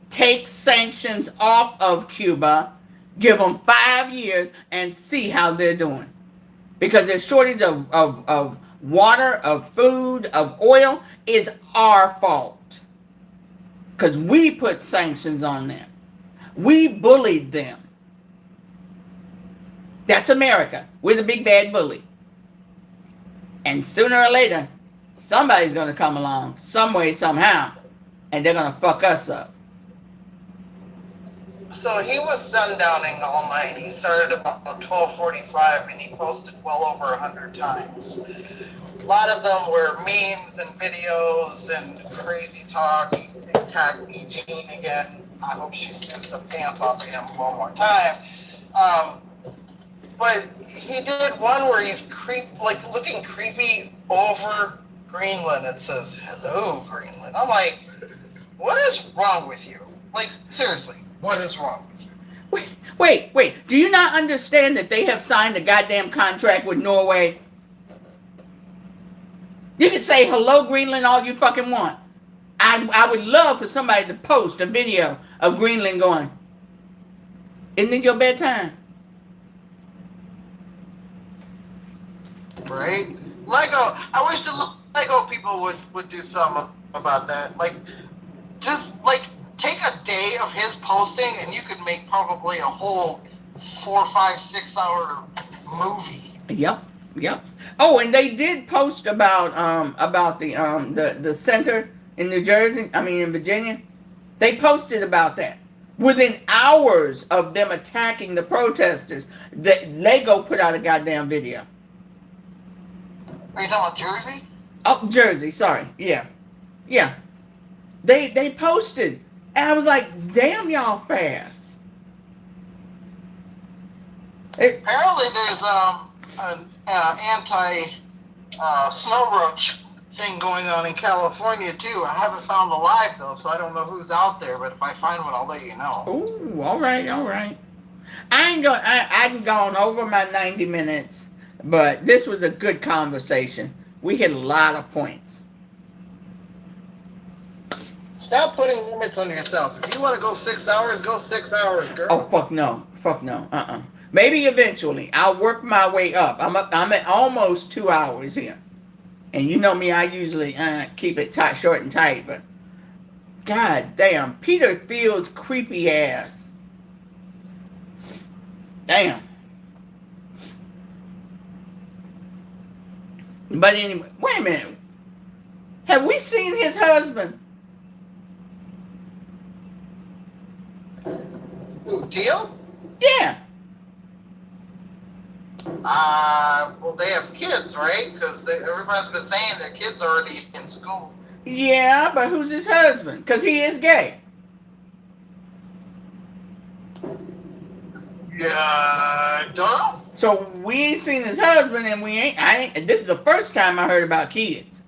S1: Take sanctions off of Cuba, give them 5 years, and see how they're doing. Because there's shortage of water, of food, of oil is our fault. Because we put sanctions on them. We bullied them. That's America. We're the big bad bully. And sooner or later, somebody's going to come along, some way, somehow, and they're going to fuck us up.
S2: So he was sundowning all night. He started about 12:45 and he posted well over 100 times. A lot of them were memes and videos and crazy talk. He tagged E. Jean again. I hope she sues the pants off of him one more time. But he did one where he's looking creepy over Greenland. It says, "Hello, Greenland." I'm like, what is wrong with you? Like, seriously, what is wrong with you?
S1: Wait. Do you not understand that they have signed a goddamn contract with Norway? You can say hello, Greenland, all you fucking want. I would love for somebody to post a video of Greenland going, "Isn't it your bedtime?"
S2: Right? Lego. I wish the Lego people would do something about that. Like, just like take a day of his posting, and you could make probably a whole 4, 5, 6 hour movie.
S1: Yep. Oh, and they did post about the center in New Jersey. I mean in Virginia. They posted about that. Within hours of them attacking the protesters, the Lego put out a goddamn video.
S2: Are you talking about Jersey?
S1: Oh, Jersey, sorry. Yeah. They posted. And I was like, damn y'all fast.
S2: Apparently there's an anti snow roach thing going on in California too. I haven't found the live though, so I don't know who's out there, but if I find one I'll let you know.
S1: Ooh, all right. I've gone over my 90 minutes, but this was a good conversation. We hit a lot of points.
S2: Stop putting limits on yourself. If you want to go 6 hours, go 6 hours, girl.
S1: Oh, fuck no. Maybe eventually. I'll work my way up. I'm at almost 2 hours here. And you know me, I usually keep it tight, short and tight, but god damn, Peter Thiel's creepy ass. Damn. But anyway, wait a minute. Have we seen his husband?
S2: Who, Teal?
S1: Yeah.
S2: Well, they have kids, right? Because everybody's been saying their kids are already in school.
S1: Yeah, but who's his husband? Because he is gay.
S2: Yeah, don't know.
S1: So we ain't seen his husband, and this is the first time I heard about kids.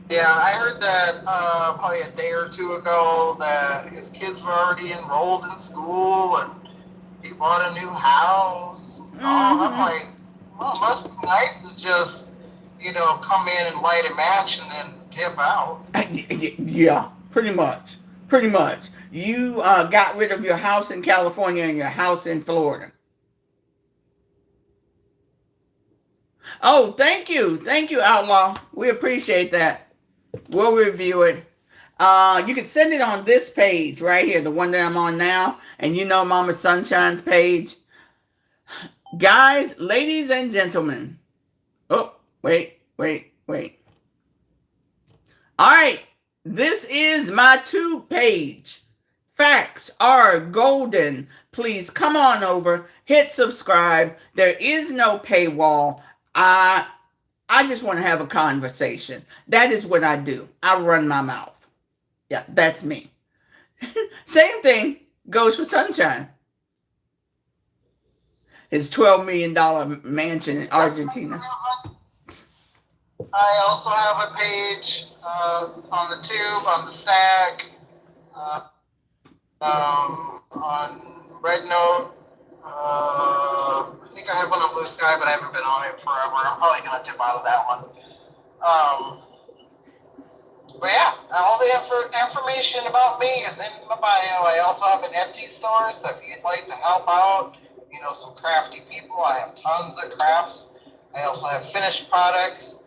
S2: Yeah, I heard that probably a day or two ago that his kids were already enrolled in school and he bought a new house. Mm-hmm. I'm like, well, it must be nice to just, come in and light a match and then dip out.
S1: Yeah, pretty much. You got rid of your house in California and your house in Florida. Oh, thank you, Outlaw. We appreciate that. We'll review it. You can send it on this page right here, the one that I'm on now, and Mama Sunshine's page. Guys, ladies and gentlemen. Oh, wait. All right, this is my tube page. Facts are golden. Please come on over, hit subscribe. There is no paywall. I just want to have a conversation. That is what I do. I run my mouth. Yeah, that's me. Same thing goes for Sunshine. His $12 million mansion in Argentina.
S2: I also have a page on the tube, on the stack, on Red Note. I think I have one on Blue Sky, but I haven't been on it forever. I'm probably going to dip out of that one. But yeah, all the information about me is in my bio. I also have an Etsy store, so if you'd like to help out, some crafty people, I have tons of crafts. I also have finished products.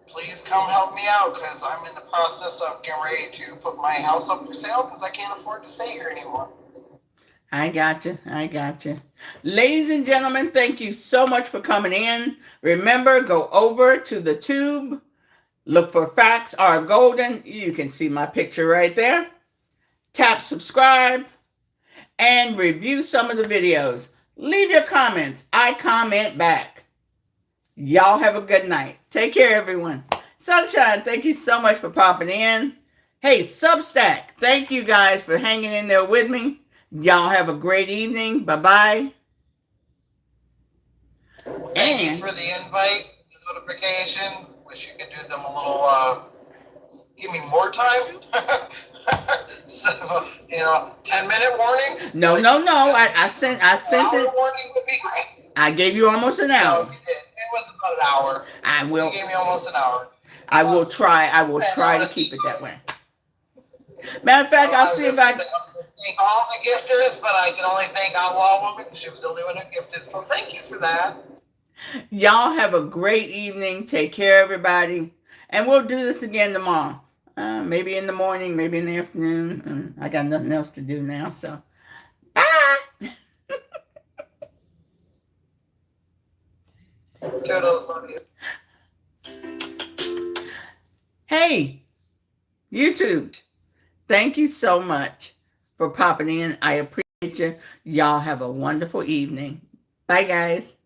S2: Please come help me out because I'm in the process of getting ready to put my house up for sale because I can't afford to stay here anymore.
S1: I got you. Ladies and gentlemen, thank you so much for coming in. Remember, go over to the tube. Look for Facts Are Golden. You can see my picture right there. Tap subscribe and review some of the videos. Leave your comments. I comment back. Y'all have a good night. Take care, everyone. Sunshine, thank you so much for popping in. Hey, Substack, thank you guys for hanging in there with me. Y'all have a great evening. Bye-bye.
S2: Thank you
S1: And
S2: for the invite, the notification. Wish you could do them a little, give me more time. Instead of a 10-minute warning.
S1: no. I sent it.
S2: Warning would be great.
S1: I gave you almost an hour.
S2: No, you did. It was about an hour.
S1: I will.
S2: You gave me almost an hour.
S1: I will try to keep it that way. Matter of fact, I'll see if I can
S2: thank all the gifters, but I can only thank Outlaw Woman because she was the only one who gifted. So thank you for that.
S1: Y'all have a great evening. Take care, everybody. And we'll do this again tomorrow. Maybe in the morning, maybe in the afternoon. I got nothing else to do now, so bye.
S2: Toodles, love you.
S1: Hey, YouTube. Thank you so much for popping in. I appreciate you. Y'all have a wonderful evening. Bye, guys.